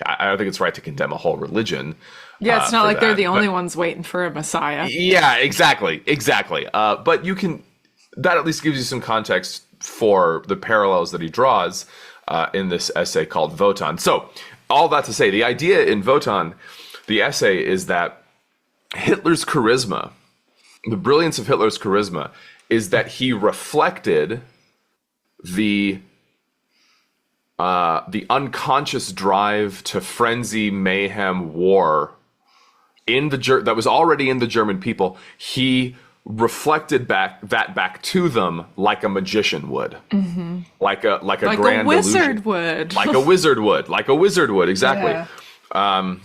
I don't think it's right to condemn a whole religion.
Yeah, it's not like they're the only
but,
ones waiting for a Messiah.
Yeah, exactly. But that at least gives you some context for the parallels that he draws in this essay called Wotan. So, all that to say, the idea in Wotan, the essay, is that Hitler's charisma, the brilliance of Hitler's charisma, is that he reflected the unconscious drive to frenzy, mayhem, war that was already in the German people. He reflected back to them like a magician would, like a grand
wizard
illusion.
would,
like a wizard would, exactly,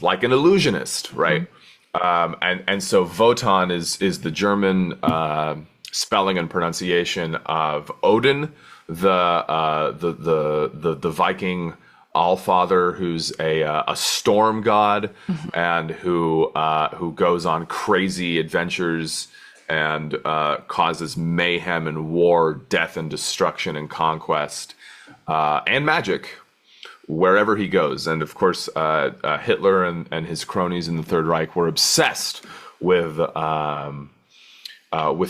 like an illusionist, right? And so Wotan is the German spelling and pronunciation of Odin, the Viking Allfather, who's a storm god, and who goes on crazy adventures and causes mayhem and war, death and destruction and conquest, and magic wherever he goes. And of course, Hitler and his cronies in the Third Reich were obsessed with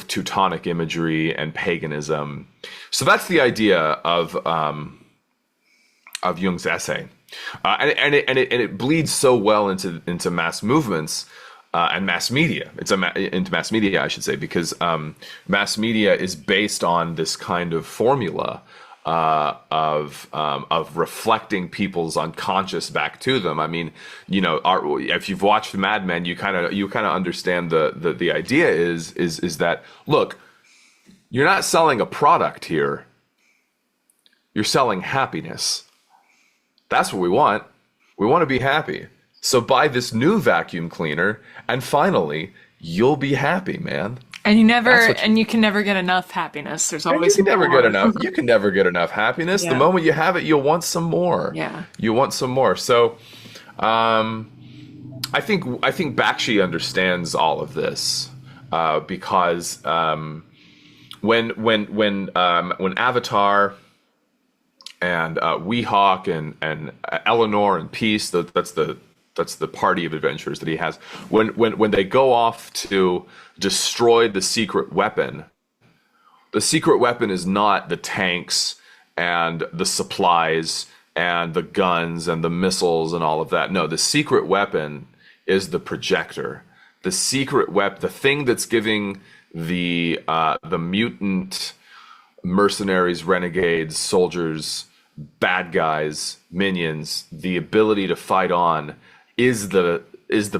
Teutonic imagery and paganism. So that's the idea of Jung's essay, and it bleeds so well into mass movements and mass media. Into mass media, I should say, because mass media is based on this kind of formula of reflecting people's unconscious back to them. I mean, if you've watched Mad Men, you kind of understand the idea is that, look, you're not selling a product here. You're selling happiness. That's what we want. We want to be happy. So buy this new vacuum cleaner, and finally, you'll be happy, man.
And you can never get enough happiness. There's always
you can never get enough. You can never get enough happiness.
Yeah.
The moment you have it, you'll want some more.
Yeah.
You want some more. So, I think Bakshi understands all of this because when Avatar and Weehawk and Eleanor and Peace, that's the party of adventurers that he has. When they go off to destroy the secret weapon is not the tanks and the supplies and the guns and the missiles and all of that. No, the secret weapon is the projector. The secret weapon, the thing that's giving the mutant mercenaries, renegades, soldiers, bad guys, minions, the ability to fight on is the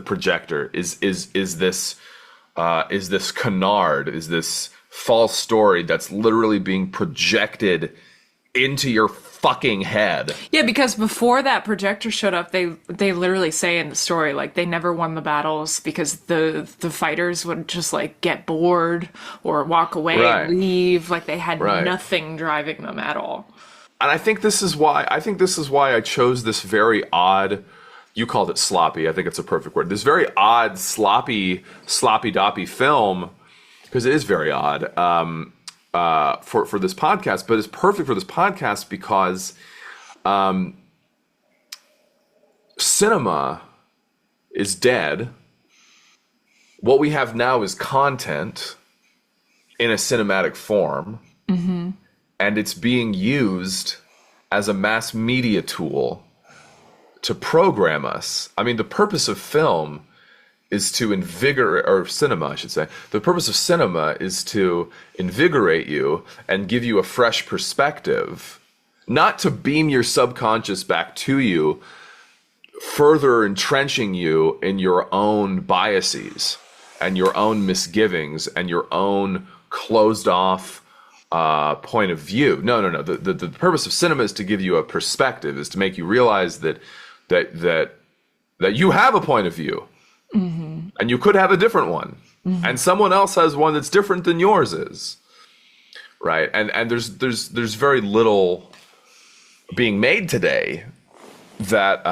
projector. Is this canard? Is this false story that's literally being projected into your fucking head?
Yeah, because before that projector showed up, they literally say in the story, like, they never won the battles because the fighters would just like get bored or walk away and leave, like they had nothing driving them at all.
And I think this is why I chose this very odd, you called it sloppy, I think it's a perfect word, this very odd sloppy doppy film, because it is very odd for this podcast, but it's perfect for this podcast because cinema is dead. What we have now is content in a cinematic form, and it's being used as a mass media tool to program us. I mean, the purpose of film is to invigorate, or cinema, I should say. The purpose of cinema is to invigorate you and give you a fresh perspective, not to beam your subconscious back to you, further entrenching you in your own biases and your own misgivings and your own closed off point of view. No. The purpose of cinema is to give you a perspective, is to make you realize that you have a point of view, and you could have a different one, and someone else has one that's different than yours is, right? And there's very little being made today that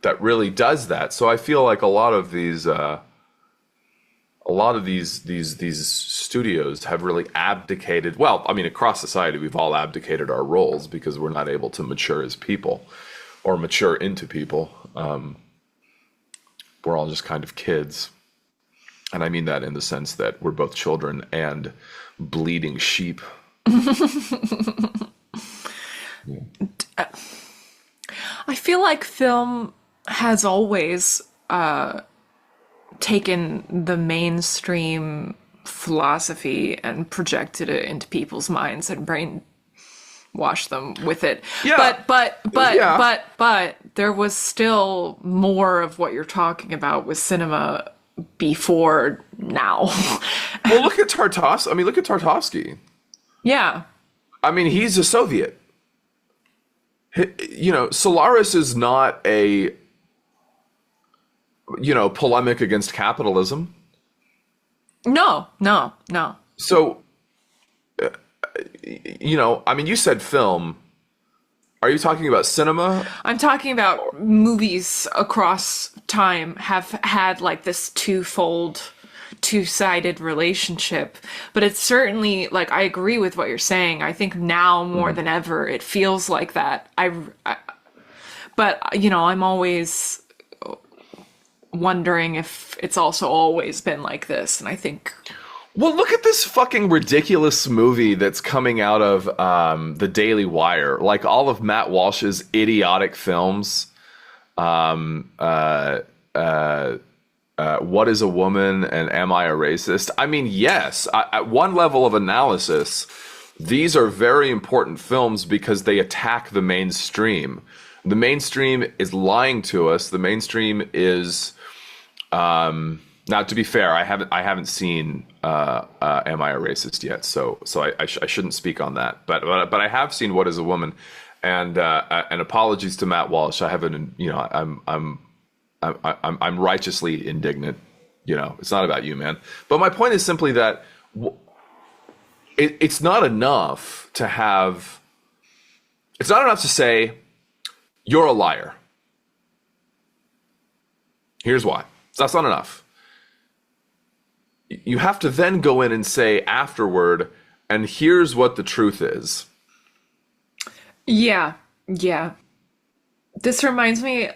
that really does that. So I feel like a lot of these studios have really abdicated. Well, I mean, across society, we've all abdicated our roles because we're not able to mature as people or mature into people. We're all just kind of kids. And I mean that in the sense that we're both children and bleeding sheep.
I feel like film has always taken the mainstream philosophy and projected it into people's minds and brainwashed them with it.
Yeah.
But there was still more of what you're talking about with cinema before now.
Well, look at Tartovsky. I mean, look at Tartovsky.
Yeah.
I mean, he's a Soviet. You know, Solaris is not a, you know, polemic against capitalism.
No.
So, you know, I mean, you said film. Are you talking about cinema?
I'm talking about movies across time have had like this two-sided relationship, but it's certainly like, I agree with what you're saying. I think now more than ever it feels like that. But you know, I'm always wondering if it's also always been like this, and I think,
well, look at this fucking ridiculous movie that's coming out of the Daily Wire. Like all of Matt Walsh's idiotic films. What is a Woman and Am I a Racist? I mean, yes, at one level of analysis, these are very important films because they attack the mainstream. The mainstream is lying to us. The mainstream is, now to be fair, I haven't seen Am I a Racist yet, so I shouldn't speak on that. But I have seen What is a Woman, and apologies to Matt Walsh. I haven't, you know, I'm righteously indignant. You know, it's not about you, man. But my point is simply that it's not enough to have. It's not enough to say you're a liar. Here's why. That's not enough. You have to then go in and say afterward, and here's what the truth is.
yeah. This reminds me,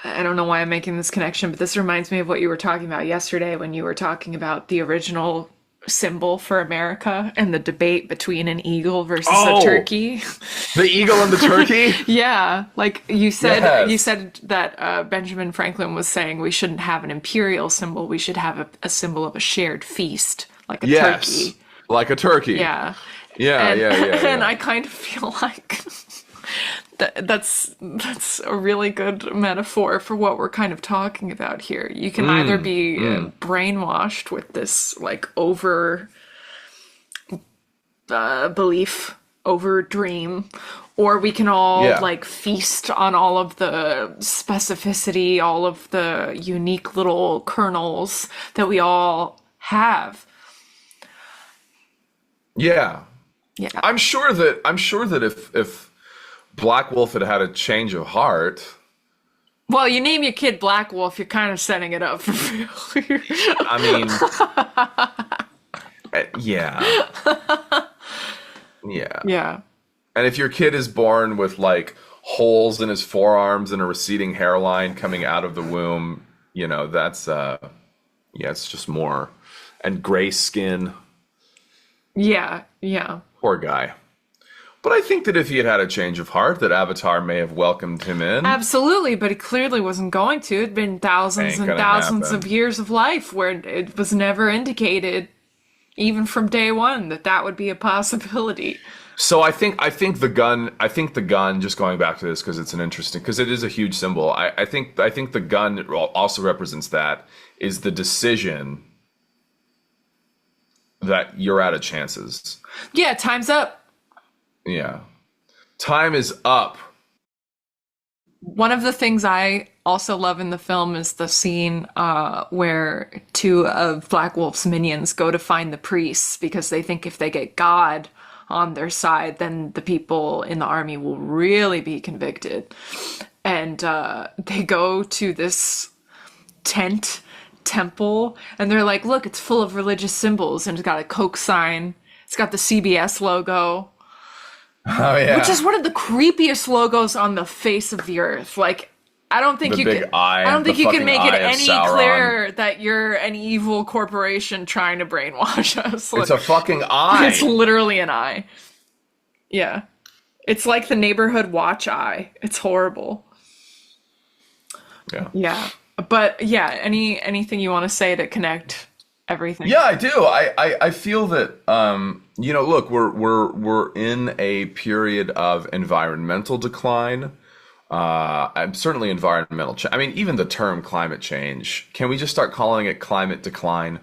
I don't know why I'm making this connection, but this reminds me of what you were talking about yesterday when you were talking about the original symbol for America and the debate between an eagle versus a turkey.
The eagle and the turkey?
Yeah, like you said,
Yes.
you said that Benjamin Franklin was saying we shouldn't have an imperial symbol. We should have a symbol of a shared feast, like a turkey.
Like a turkey.
Yeah.
Yeah.
And I kind of feel like that's a really good metaphor for what we're kind of talking about here. You can either be brainwashed with this like over belief, over dream, or we can all like feast on all of the specificity, all of the unique little kernels that we all have.
Yeah.
Yeah.
I'm sure that if Black Wolf had had a change of heart.
Well, you name your kid Black Wolf, you're kind of setting it up for failure.
I mean, yeah.
Yeah.
And if your kid is born with like holes in his forearms and a receding hairline coming out of the womb, you know, that's it's just more. And gray skin.
Yeah.
Poor guy. But I think that if he had had a change of heart, that Avatar may have welcomed him in.
Absolutely, but he clearly wasn't going to. It'd been thousands and thousands of years of life where it was never indicated, even from day one, that would be a possibility.
So I think the gun, just going back to this because it's because it is a huge symbol. I think the gun also represents that is the decision that you're out of chances.
Yeah, time's up.
Yeah. Time is up.
One of the things I also love in the film is the scene where two of Black Wolf's minions go to find the priests because they think if they get God on their side, then the people in the army will really be convicted. and they go to this temple, and they're like, look, it's full of religious symbols, and it's got a Coke sign, it's got the CBS logo.
Oh yeah.
Which is one of the creepiest logos on the face of the earth. Like, I don't think
The
you
big
can.
eye,
I don't think
the
you can
fucking
make it
eye of
any
Sauron.
clearer that you're an evil corporation trying to brainwash us. Like,
It's a fucking eye.
it's literally an eye. Yeah, it's like the neighborhood watch eye. It's horrible.
Yeah.
Yeah, but yeah, anything you want to say to connect everything?
Yeah, I do. I feel that look, we're in a period of environmental decline. Certainly environmental change. I mean, even the term climate change. Can we just start calling it climate decline?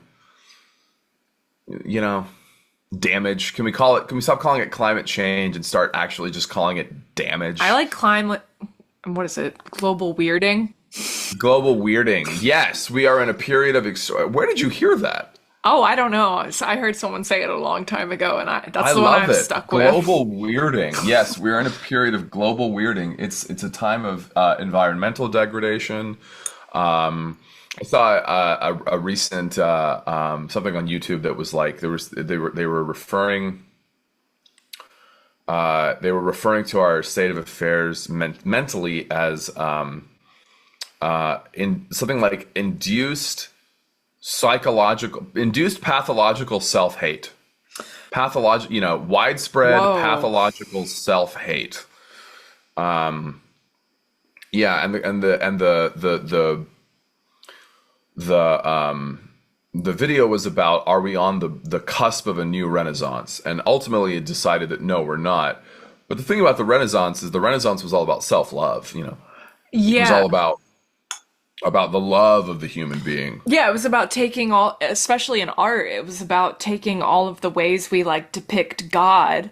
Damage. Can we stop calling it climate change and start actually just calling it damage?
I like climate. What is it? Global weirding.
Global weirding. Yes, we are in a period of. Where did you hear that?
Oh, I don't know. I heard someone say it a long time ago, and that's
I
the one
love
I'm
it.
stuck with.
Global weirding. Yes, we're in a period of global weirding. It's a time of environmental degradation. I saw a recent something on YouTube that was like they were referring to our state of affairs mentally as in something like induced pathological self-hate, widespread
Whoa.
pathological self-hate. And the video was about, are we on the cusp of a new renaissance? And ultimately it decided that no, we're not. But the thing about the Renaissance is the Renaissance was all about self-love, It was all about the love of the human being.
Yeah, it was about taking all, especially in art, it was about taking all of the ways we like depict God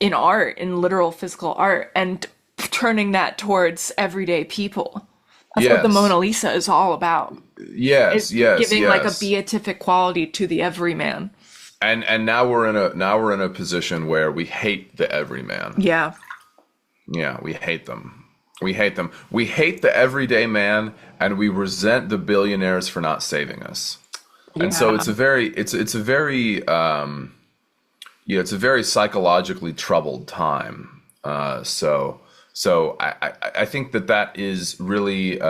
in art, in literal physical art, and turning that towards everyday people. That's what the Mona Lisa is all about.
Yes,
Giving like a beatific quality to the everyman.
And now we're in a position where we hate the everyman.
Yeah.
Yeah, we hate them. We hate them. We hate the everyday man, and we resent the billionaires for not saving us. And so it's a very psychologically troubled time. So I think that is really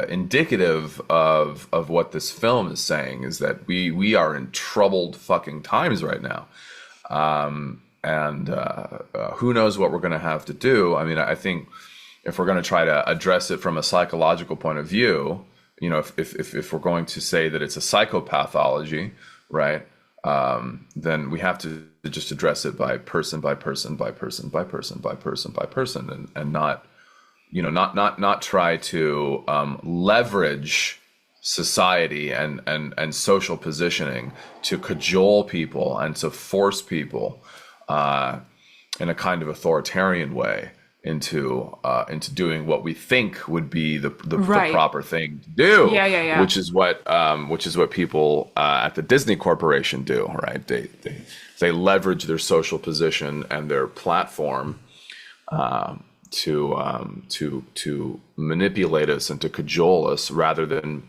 indicative of what this film is saying, is that we are in troubled fucking times right now. And who knows what we're going to have to do. I mean, I think if we're going to try to address it from a psychological point of view, if we're going to say that it's a psychopathology, right, then we have to just address it by person by person by person by person by person by person, and not try to leverage society and social positioning to cajole people and to force people in a kind of authoritarian way into doing what we think would be the proper thing to do.
Yeah.
Which is what people at the Disney Corporation do, right? They leverage their social position and their platform to manipulate us and to cajole us, rather than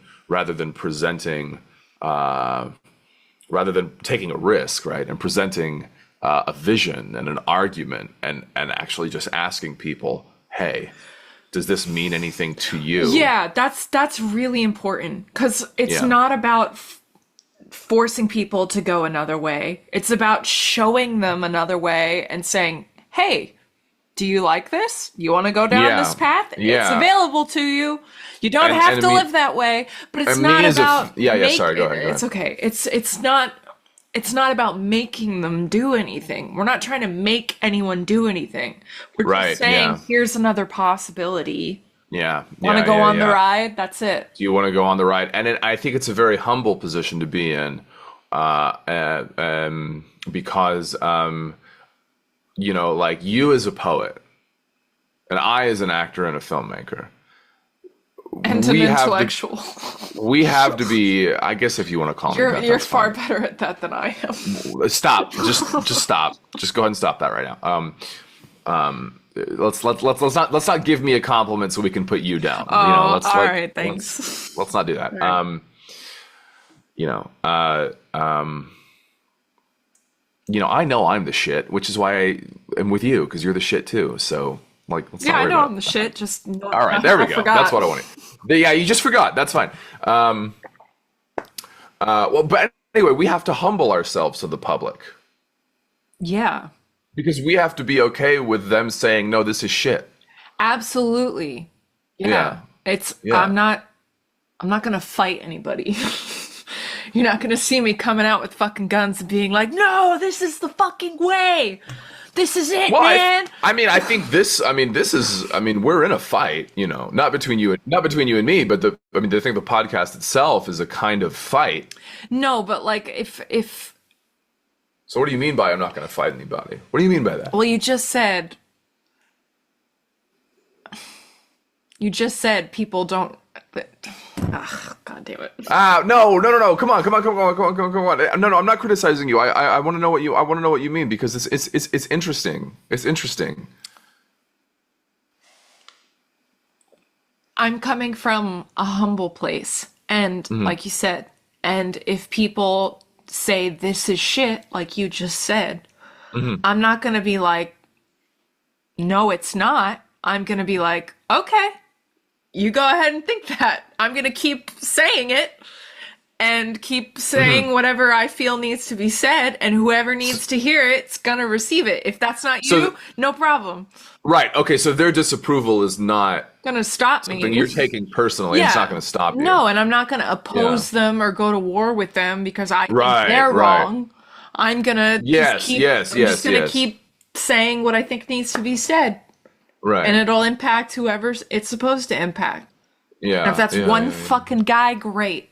presenting, rather than taking a risk, right, and presenting a vision and an argument, and actually just asking people, hey, does this mean anything to you?
Yeah, that's really important, because it's not about forcing people to go another way. It's about showing them another way and saying, hey, do you like this? You want to go down this path? It's available to you. You don't have to live that way, but it's not about
sorry, go ahead.
It's okay. It's not about making them do anything. We're not trying to make anyone do anything. We're just saying, here's another possibility.
Yeah.
Want to go on the ride? That's it.
Do you want to go on the ride? And I think it's a very humble position to be in, because, like you as a poet, and I as an actor and a filmmaker,
and an intellectual.
We have to be, I guess, if you want to call me that,
you're far better at that than I am.
Stop. Just stop. Just go ahead and stop that right now. let's not give me a compliment so we can put you down.
Oh,
You know, let's
all right, thanks.
let's not do that.
Right.
You know, I know I'm the shit, which is why I am with you, because you're the shit too. So, like, let's not
Yeah, I
worry
know
about
I'm the
it.
shit. Just
All right, there we go.
Forgot.
That's what I wanted. Yeah, you just forgot. That's fine. Well, but anyway, we have to humble ourselves to the public
Yeah,
because we have to be okay with them saying, no, this is shit.
absolutely.
Yeah.
It's
Yeah.
I'm not gonna fight anybody. You're not gonna see me coming out with fucking guns and being like, no, this is the fucking way. This is it,
Well,
man.
I think this is, we're in a fight, not between you and me, but the thing, the podcast itself is a kind of fight.
No, but like if
So what do you mean by I'm not going to fight anybody? What do you mean by that?
well, you just said people don't. God damn it.
No. Come on. No, I'm not criticizing you. I want to know what you mean, because it's interesting. It's interesting.
I'm coming from a humble place, and like you said, and if people say this is shit, like you just said, I'm not gonna be like, no, it's not. I'm gonna be like, okay, you go ahead and think that. I'm gonna keep saying it and keep saying whatever I feel needs to be said, and whoever needs to hear it's gonna receive it. If that's not you, no problem.
Right. Okay. So their disapproval is not
Gonna stop me.
something you're taking personally. It's not going to stop you.
No, and I'm not gonna oppose them or go to war with them because I think they're
right.
wrong. I'm gonna
Yes.
just keep saying what I think needs to be said,
Right.
and it'll impact whoever's it's supposed to impact.
Yeah.
And if that's one fucking guy, great.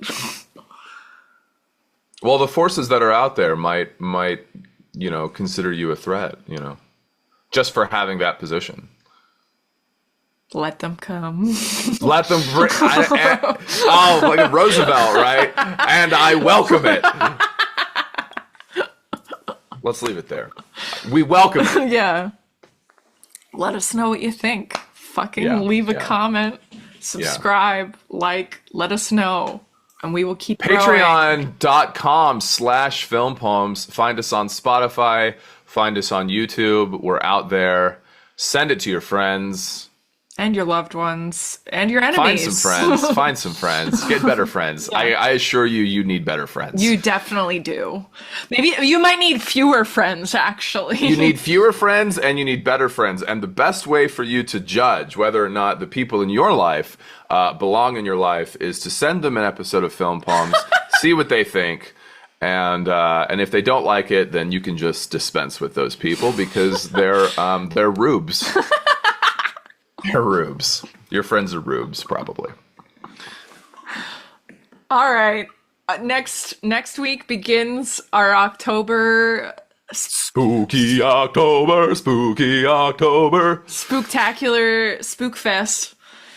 Well, the forces that are out there might consider you a threat, just for having that position.
Let them come.
Let them bring. Like a Roosevelt, right? And I welcome it. Let's leave it there. We welcome it.
Yeah. Let us know what you think. Fucking leave a comment, subscribe, like, let us know. And we will keep growing.
Patreon.com/film poems. Find us on Spotify. Find us on YouTube. We're out there. Send it to your friends.
And your loved ones. And your enemies.
Find some friends. Get better friends. Yeah. I assure you need better friends.
You definitely do. Maybe you might need fewer friends, actually.
You need fewer friends and you need better friends. And the best way for you to judge whether or not the people in your life belong in your life is to send them an episode of Film Poems, see what they think. And if they don't like it, then you can just dispense with those people because they're rubes. They're rubes. Your friends are rubes, probably.
All right. Next week begins our October...
Spooky October.
Spooktacular Spookfest,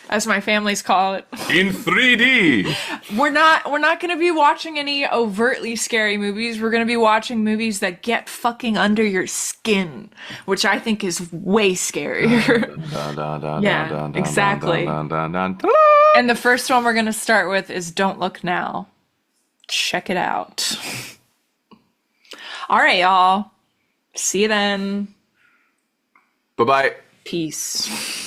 as my families call it.
In 3D.
We're not going to be watching any overtly scary movies. We're going to be watching movies that get fucking under your skin, which I think is way scarier. Yeah, exactly. And the first one we're going to start with is Don't Look Now. Check it out. All right, y'all. See you then.
Bye-bye.
Peace.